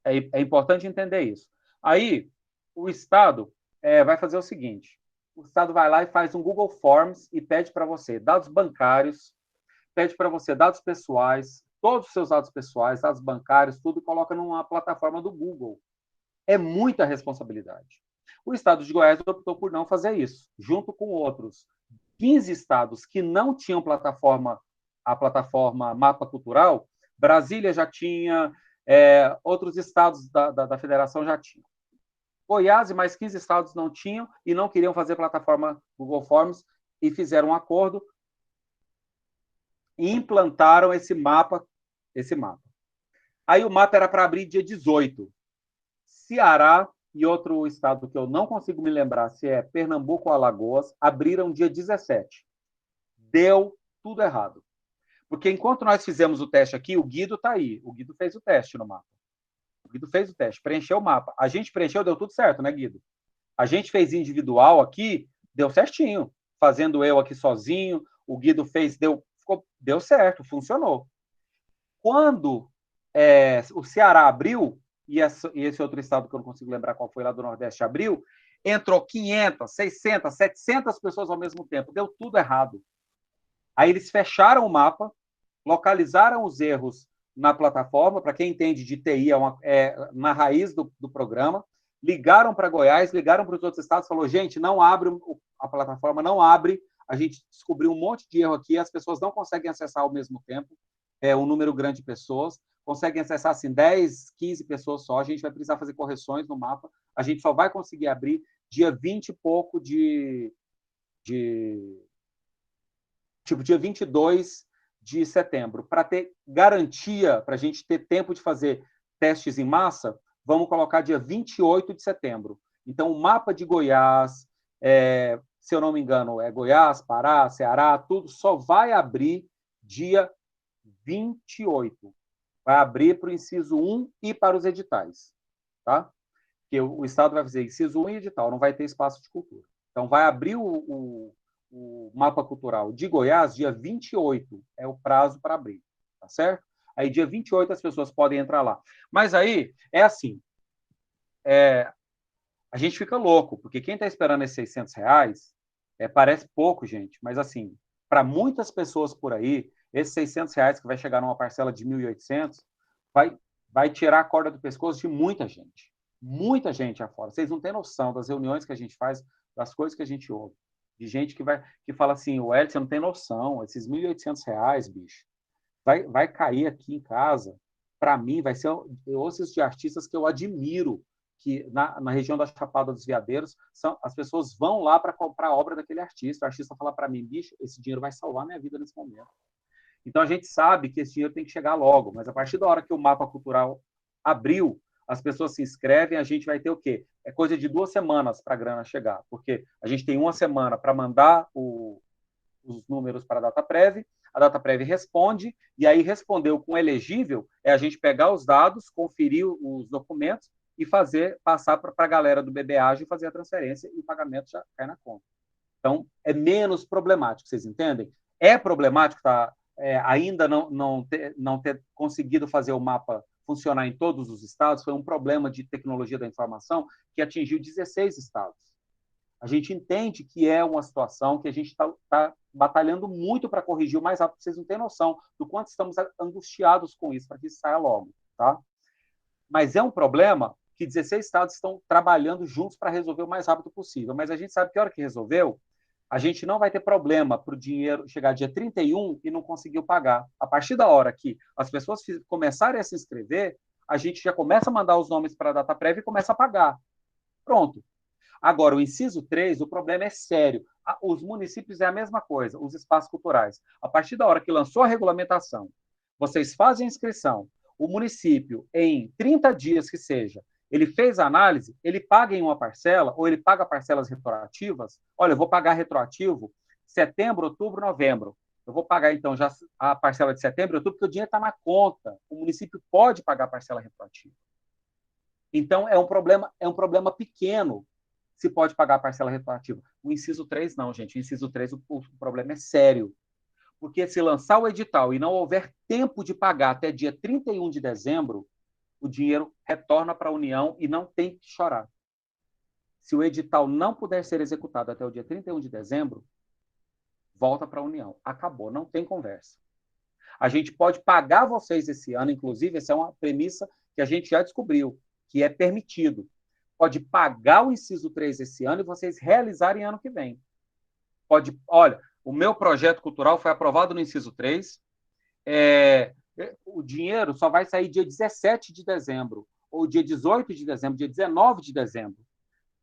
É importante entender isso. Aí, o Estado vai fazer o seguinte, o Estado vai lá e faz um Google Forms e pede para você dados bancários, pede para você dados pessoais, todos os seus dados pessoais, dados bancários, tudo, e coloca numa plataforma do Google. É muita responsabilidade. O Estado de Goiás optou por não fazer isso, junto com outros 15 estados que não tinham a plataforma Mapa Cultural. Brasília já tinha, outros estados da federação já tinham. Goiás e mais 15 estados não tinham e não queriam fazer plataforma Google Forms e fizeram um acordo e implantaram esse mapa. Aí o mapa era para abrir dia 18. Ceará e outro estado que eu não consigo me lembrar se é Pernambuco ou Alagoas, abriram dia 17. Deu tudo errado. Porque enquanto nós fizemos o teste aqui, o Guido está aí. O Guido fez o teste no mapa. O Guido fez o teste, preencheu o mapa. A gente preencheu, deu tudo certo, né, Guido? A gente fez individual aqui, deu certinho. Fazendo eu aqui sozinho, o Guido fez, deu certo, funcionou. Quando o Ceará abriu, e esse outro estado que eu não consigo lembrar qual foi, lá do Nordeste, abriu, entrou 500, 600, 700 pessoas ao mesmo tempo. Deu tudo errado. Aí eles fecharam o mapa, localizaram os erros na plataforma, para quem entende de TI, na raiz do programa, ligaram para Goiás, ligaram para os outros estados, falou, gente, não abre, a plataforma não abre, a gente descobriu um monte de erro aqui, as pessoas não conseguem acessar ao mesmo tempo, um número grande de pessoas, conseguem acessar assim 10, 15 pessoas só, a gente vai precisar fazer correções no mapa, a gente só vai conseguir abrir dia 20 e pouco dia 22 de setembro. Para ter garantia, para a gente ter tempo de fazer testes em massa, vamos colocar dia 28 de setembro. Então, o mapa de Goiás, se eu não me engano, é Goiás, Pará, Ceará, tudo só vai abrir dia 28. Vai abrir para o inciso 1 e para os editais. Tá? Porque o Estado vai fazer inciso 1 e edital, não vai ter espaço de cultura. Então, vai abrir o mapa cultural de Goiás, dia 28 é o prazo para abrir, tá certo? Aí, dia 28, as pessoas podem entrar lá. Mas aí, é assim, a gente fica louco, porque quem está esperando esses R$600, parece pouco, gente, mas assim, para muitas pessoas por aí, esses R$600 que vai chegar numa parcela de 1.800, vai tirar a corda do pescoço de muita gente afora. Vocês não têm noção das reuniões que a gente faz, das coisas que a gente ouve. De gente que fala assim, o Hélio, você não tem noção, esses R$1.800, bicho, vai cair aqui em casa. Para mim, vai ser ossos de artistas que eu admiro, que na região da Chapada dos Veadeiros, as pessoas vão lá para comprar a obra daquele artista. O artista fala para mim, bicho, esse dinheiro vai salvar minha vida nesse momento. Então, a gente sabe que esse dinheiro tem que chegar logo, mas a partir da hora que o mapa cultural abriu, as pessoas se inscrevem, a gente vai ter o quê? É coisa de 2 semanas para a grana chegar, porque a gente tem 1 semana para mandar os números para a DataPrev responde, e aí respondeu com elegível, a gente pegar os dados, conferir os documentos e passar para a galera do BB Ágil fazer a transferência e o pagamento já cai na conta. Então, é menos problemático, vocês entendem? É problemático ainda não ter conseguido fazer o mapa funcionar em todos os estados, foi um problema de tecnologia da informação que atingiu 16 estados. A gente entende que é uma situação que a gente está batalhando muito para corrigir o mais rápido, vocês não têm noção do quanto estamos angustiados com isso, para que isso saia logo. Tá? Mas é um problema que 16 estados estão trabalhando juntos para resolver o mais rápido possível. Mas a gente sabe que a hora que resolveu, a gente não vai ter problema para o dinheiro chegar dia 31 e não conseguiu pagar. A partir da hora que as pessoas começarem a se inscrever, a gente já começa a mandar os nomes para a DataPrev e começa a pagar. Pronto. Agora, o inciso 3, o problema é sério. Os municípios é a mesma coisa, os espaços culturais. A partir da hora que lançou a regulamentação, vocês fazem a inscrição, o município, em 30 dias que seja, ele fez a análise, ele paga em uma parcela, ou ele paga parcelas retroativas. Olha, eu vou pagar retroativo setembro, outubro, novembro. Eu vou pagar, então, já a parcela de setembro e outubro, porque o dinheiro está na conta. O município pode pagar a parcela retroativa. Então, é um problema pequeno se pode pagar a parcela retroativa. O inciso 3, não, gente. O inciso 3, o problema é sério. Porque se lançar o edital e não houver tempo de pagar até dia 31 de dezembro, o dinheiro retorna para a União e não tem que chorar. Se o edital não puder ser executado até o dia 31 de dezembro, volta para a União. Acabou, não tem conversa. A gente pode pagar vocês esse ano, inclusive, essa é uma premissa que a gente já descobriu, que é permitido. Pode pagar o inciso 3 esse ano e vocês realizarem ano que vem. Olha, o meu projeto cultural foi aprovado no inciso 3, o dinheiro só vai sair dia 17 de dezembro, ou dia 18 de dezembro, dia 19 de dezembro.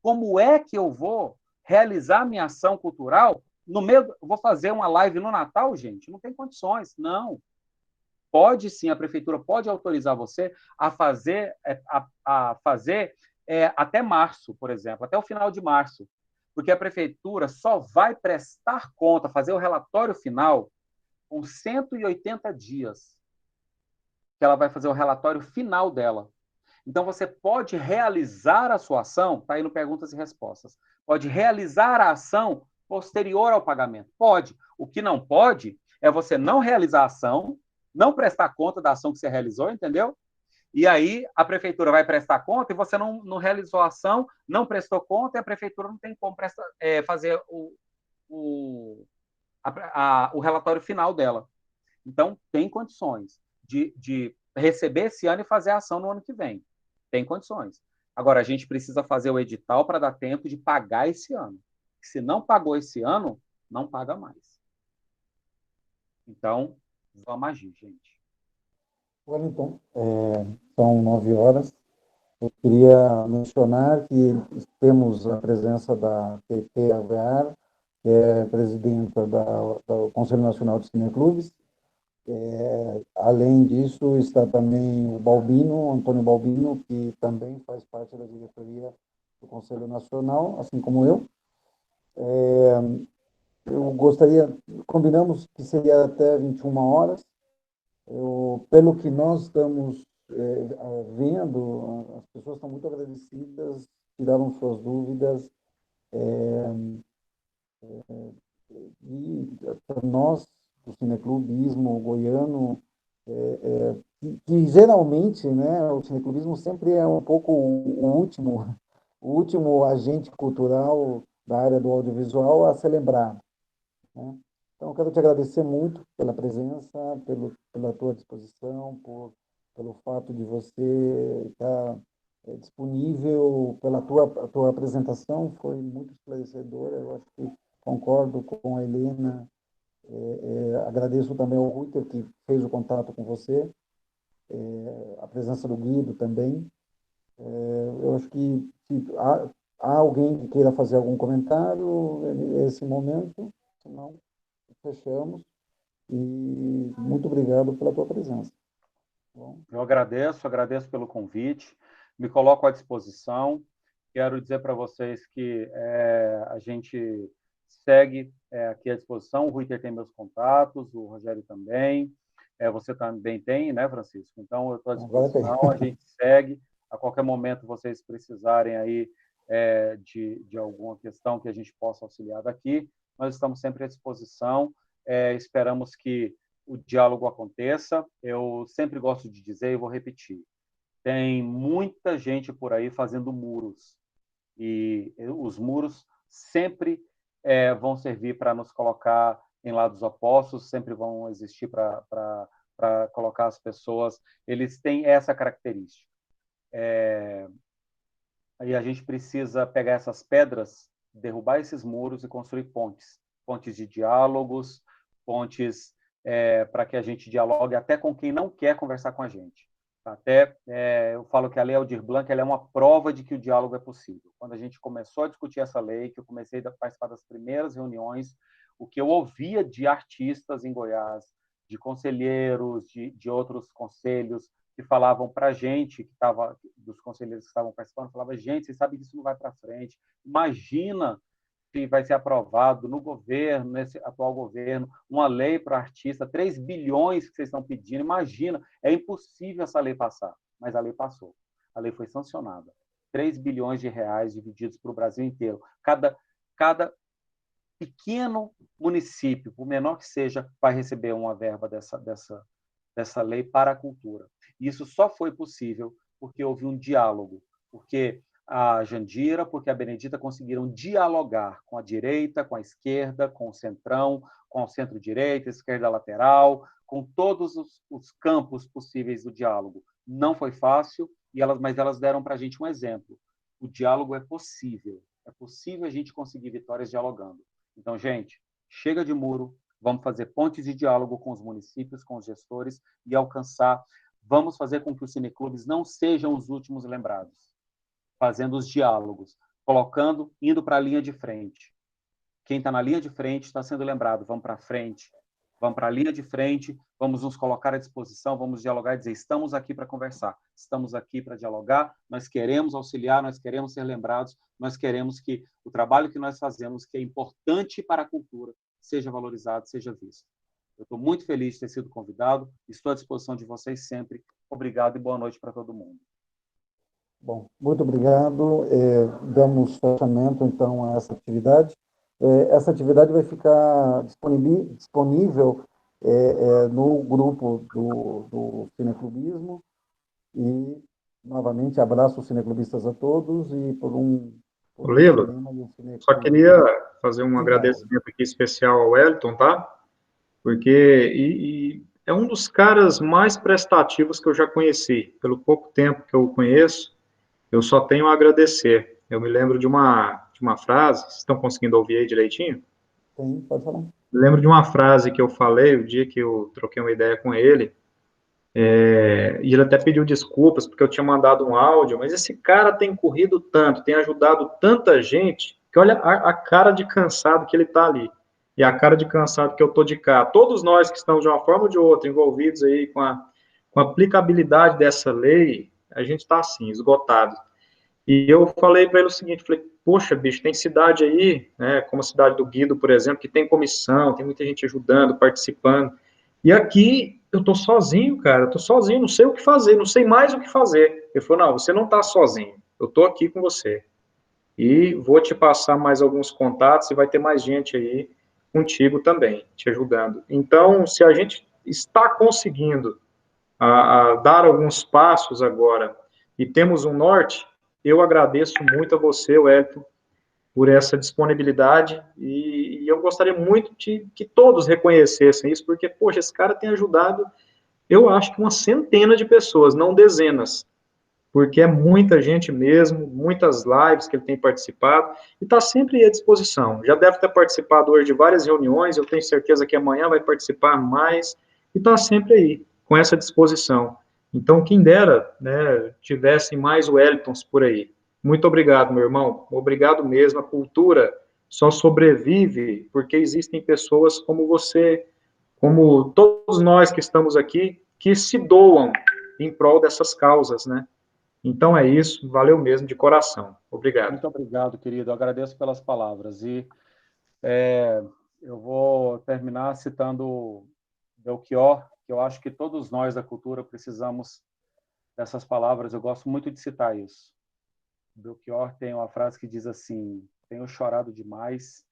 Como é que eu vou realizar minha ação cultural no meio? Eu vou fazer uma live no Natal, gente? Não tem condições, não. Pode sim, a prefeitura pode autorizar você a fazer, até março, por exemplo, até o final de março, porque a prefeitura só vai prestar conta, fazer o relatório final com 180 dias, que ela vai fazer o relatório final dela. Então, você pode realizar a sua ação, está aí no Perguntas e Respostas, pode realizar a ação posterior ao pagamento. Pode. O que não pode é você não realizar a ação, não prestar conta da ação que você realizou, entendeu? E aí a prefeitura vai prestar conta e você não realizou a ação, não prestou conta e a prefeitura não tem como fazer o relatório final dela. Então, tem condições de receber esse ano e fazer a ação no ano que vem. Tem condições. Agora, a gente precisa fazer o edital para dar tempo de pagar esse ano. Se não pagou esse ano, não paga mais. Então, vamos agir, gente. Wellington, são 9 horas. Eu queria mencionar que temos a presença da PT Alvear, que é presidenta do Conselho Nacional de Cineclubes. Além disso, está também o Balbino, Antônio Balbino, que também faz parte da diretoria do Conselho Nacional, assim como eu. Eu gostaria, combinamos que seria até 21 horas. Pelo que nós estamos vendo, as pessoas estão muito agradecidas, tiraram suas dúvidas, e para nós, do cineclubismo goiano, que geralmente, né, o cineclubismo sempre é um pouco o último agente cultural da área do audiovisual a ser lembrado, né? Então, eu quero te agradecer muito pela presença, pela tua disposição, pelo fato de você estar disponível, pela tua apresentação, foi muito esclarecedora. Eu acho que concordo com a Helena. Agradeço também ao Rúter, que fez o contato com você, a presença do Guido também. Eu acho que se há alguém que queira fazer algum comentário nesse momento, senão fechamos. E muito obrigado pela tua presença. Bom. Eu agradeço pelo convite, me coloco à disposição. Quero dizer para vocês que a gente segue aqui à disposição. O Rúter tem meus contatos, o Rogério também. Você também tem, né, Francisco? Então, eu estou à disposição, a gente segue. A qualquer momento, vocês precisarem aí de alguma questão que a gente possa auxiliar daqui, nós estamos sempre à disposição. Esperamos que o diálogo aconteça. Eu sempre gosto de dizer e vou repetir. Tem muita gente por aí fazendo muros. E os muros sempre vão servir para nos colocar em lados opostos, sempre vão existir para colocar as pessoas. Eles têm essa característica. Aí a gente precisa pegar essas pedras, derrubar esses muros e construir pontes. Pontes de diálogos, pontes para que a gente dialogue até com quem não quer conversar com a gente. Até eu falo que a Lei Aldir Blanc ela é uma prova de que o diálogo é possível. Quando a gente começou a discutir essa lei, que eu comecei a participar das primeiras reuniões, o que eu ouvia de artistas em Goiás, de conselheiros, de outros conselhos, que falavam para a gente, dos conselheiros que estavam participando, falavam, gente, vocês sabem que isso não vai para frente, imagina que vai ser aprovado no governo, nesse atual governo, uma lei para o artista, 3 bilhões que vocês estão pedindo, imagina, é impossível essa lei passar, mas a lei passou, a lei foi sancionada, 3 bilhões de reais divididos para o Brasil inteiro, cada pequeno município, por menor que seja, vai receber uma verba dessa lei para a cultura. Isso só foi possível porque houve um diálogo, porque a Jandira, porque a Benedita conseguiram dialogar com a direita, com a esquerda, com o centrão, com o centro-direita, esquerda lateral, com todos os campos possíveis do diálogo. Não foi fácil, mas elas deram para a gente um exemplo. O diálogo é possível a gente conseguir vitórias dialogando. Então, gente, chega de muro, vamos fazer pontes de diálogo com os municípios, com os gestores e alcançar. Vamos fazer com que os cineclubes não sejam os últimos lembrados, fazendo os diálogos, indo para a linha de frente. Quem está na linha de frente está sendo lembrado, vamos para frente, vamos para a linha de frente, vamos nos colocar à disposição, vamos dialogar e dizer, estamos aqui para conversar, estamos aqui para dialogar, nós queremos auxiliar, nós queremos ser lembrados, nós queremos que o trabalho que nós fazemos, que é importante para a cultura, seja valorizado, seja visto. Eu estou muito feliz de ter sido convidado, estou à disposição de vocês sempre. Obrigado e boa noite para todo mundo. Bom, muito obrigado. Damos fechamento, então, a essa atividade. Essa atividade vai ficar disponível no grupo do Cineclubismo. E, novamente, abraço os cineclubistas a todos e Lilo, só queria fazer um agradecimento aqui especial ao Wellington, tá? Porque é um dos caras mais prestativos que eu já conheci. Pelo pouco tempo que eu o conheço, eu só tenho a agradecer. Eu me lembro de uma frase, vocês estão conseguindo ouvir aí direitinho? Sim, pode falar. Eu lembro de uma frase que eu falei o dia que eu troquei uma ideia com ele, e ele até pediu desculpas porque eu tinha mandado um áudio, mas esse cara tem corrido tanto, tem ajudado tanta gente, que olha a cara de cansado que ele está ali, e a cara de cansado que eu estou de cá. Todos nós que estamos de uma forma ou de outra envolvidos aí com a aplicabilidade dessa lei, a gente está assim, esgotado. E eu falei para ele o seguinte, falei, poxa, bicho, tem cidade aí, né, como a cidade do Guido, por exemplo, que tem comissão, tem muita gente ajudando, participando, e aqui eu tô sozinho, cara, eu tô sozinho, não sei o que fazer, não sei mais o que fazer. Ele falou, não, você não tá sozinho, eu tô aqui com você, e vou te passar mais alguns contatos, e vai ter mais gente aí contigo também, te ajudando. Então, se a gente está conseguindo a dar alguns passos agora, e temos um norte, eu agradeço muito a você, Wellington, por essa disponibilidade, e eu gostaria muito de que todos reconhecessem isso, porque, poxa, esse cara tem ajudado, eu acho que uma centena de pessoas, não dezenas, porque é muita gente mesmo, muitas lives que ele tem participado, e está sempre à disposição. Já deve ter participado hoje de várias reuniões, eu tenho certeza que amanhã vai participar mais, e está sempre aí, com essa disposição. Então, quem dera, né, tivessem mais Wellingtons por aí. Muito obrigado, meu irmão. Obrigado mesmo. A cultura só sobrevive porque existem pessoas como você, como todos nós que estamos aqui, que se doam em prol dessas causas, né? Então é isso. Valeu mesmo, de coração. Obrigado. Muito obrigado, querido. Eu agradeço pelas palavras. E eu vou terminar citando Belchior, que eu acho que todos nós da cultura precisamos dessas palavras. Eu gosto muito de citar isso. Belchior tem uma frase que diz assim: tenho chorado demais,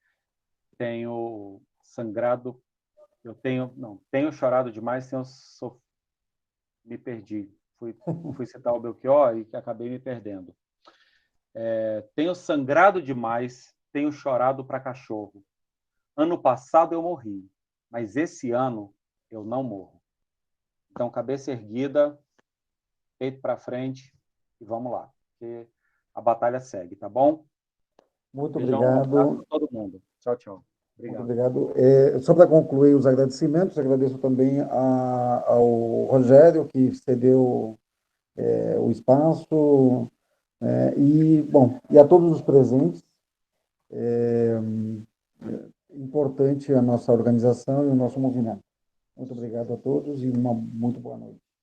tenho sangrado, tenho chorado demais, me perdi. Fui citar o Belchior e acabei me perdendo. Tenho sangrado demais, tenho chorado para cachorro. Ano passado eu morri, mas esse ano eu não morro. Então, cabeça erguida, peito para frente e vamos lá, porque a batalha segue, tá bom? Muito Beijão, obrigado. Um abraço para todo mundo. Tchau, tchau. Muito obrigado. Só para concluir os agradecimentos, agradeço também ao Rogério, que cedeu o espaço, e a todos os presentes. Importante a nossa organização e o nosso movimento. Muito obrigado a todos e uma muito boa noite.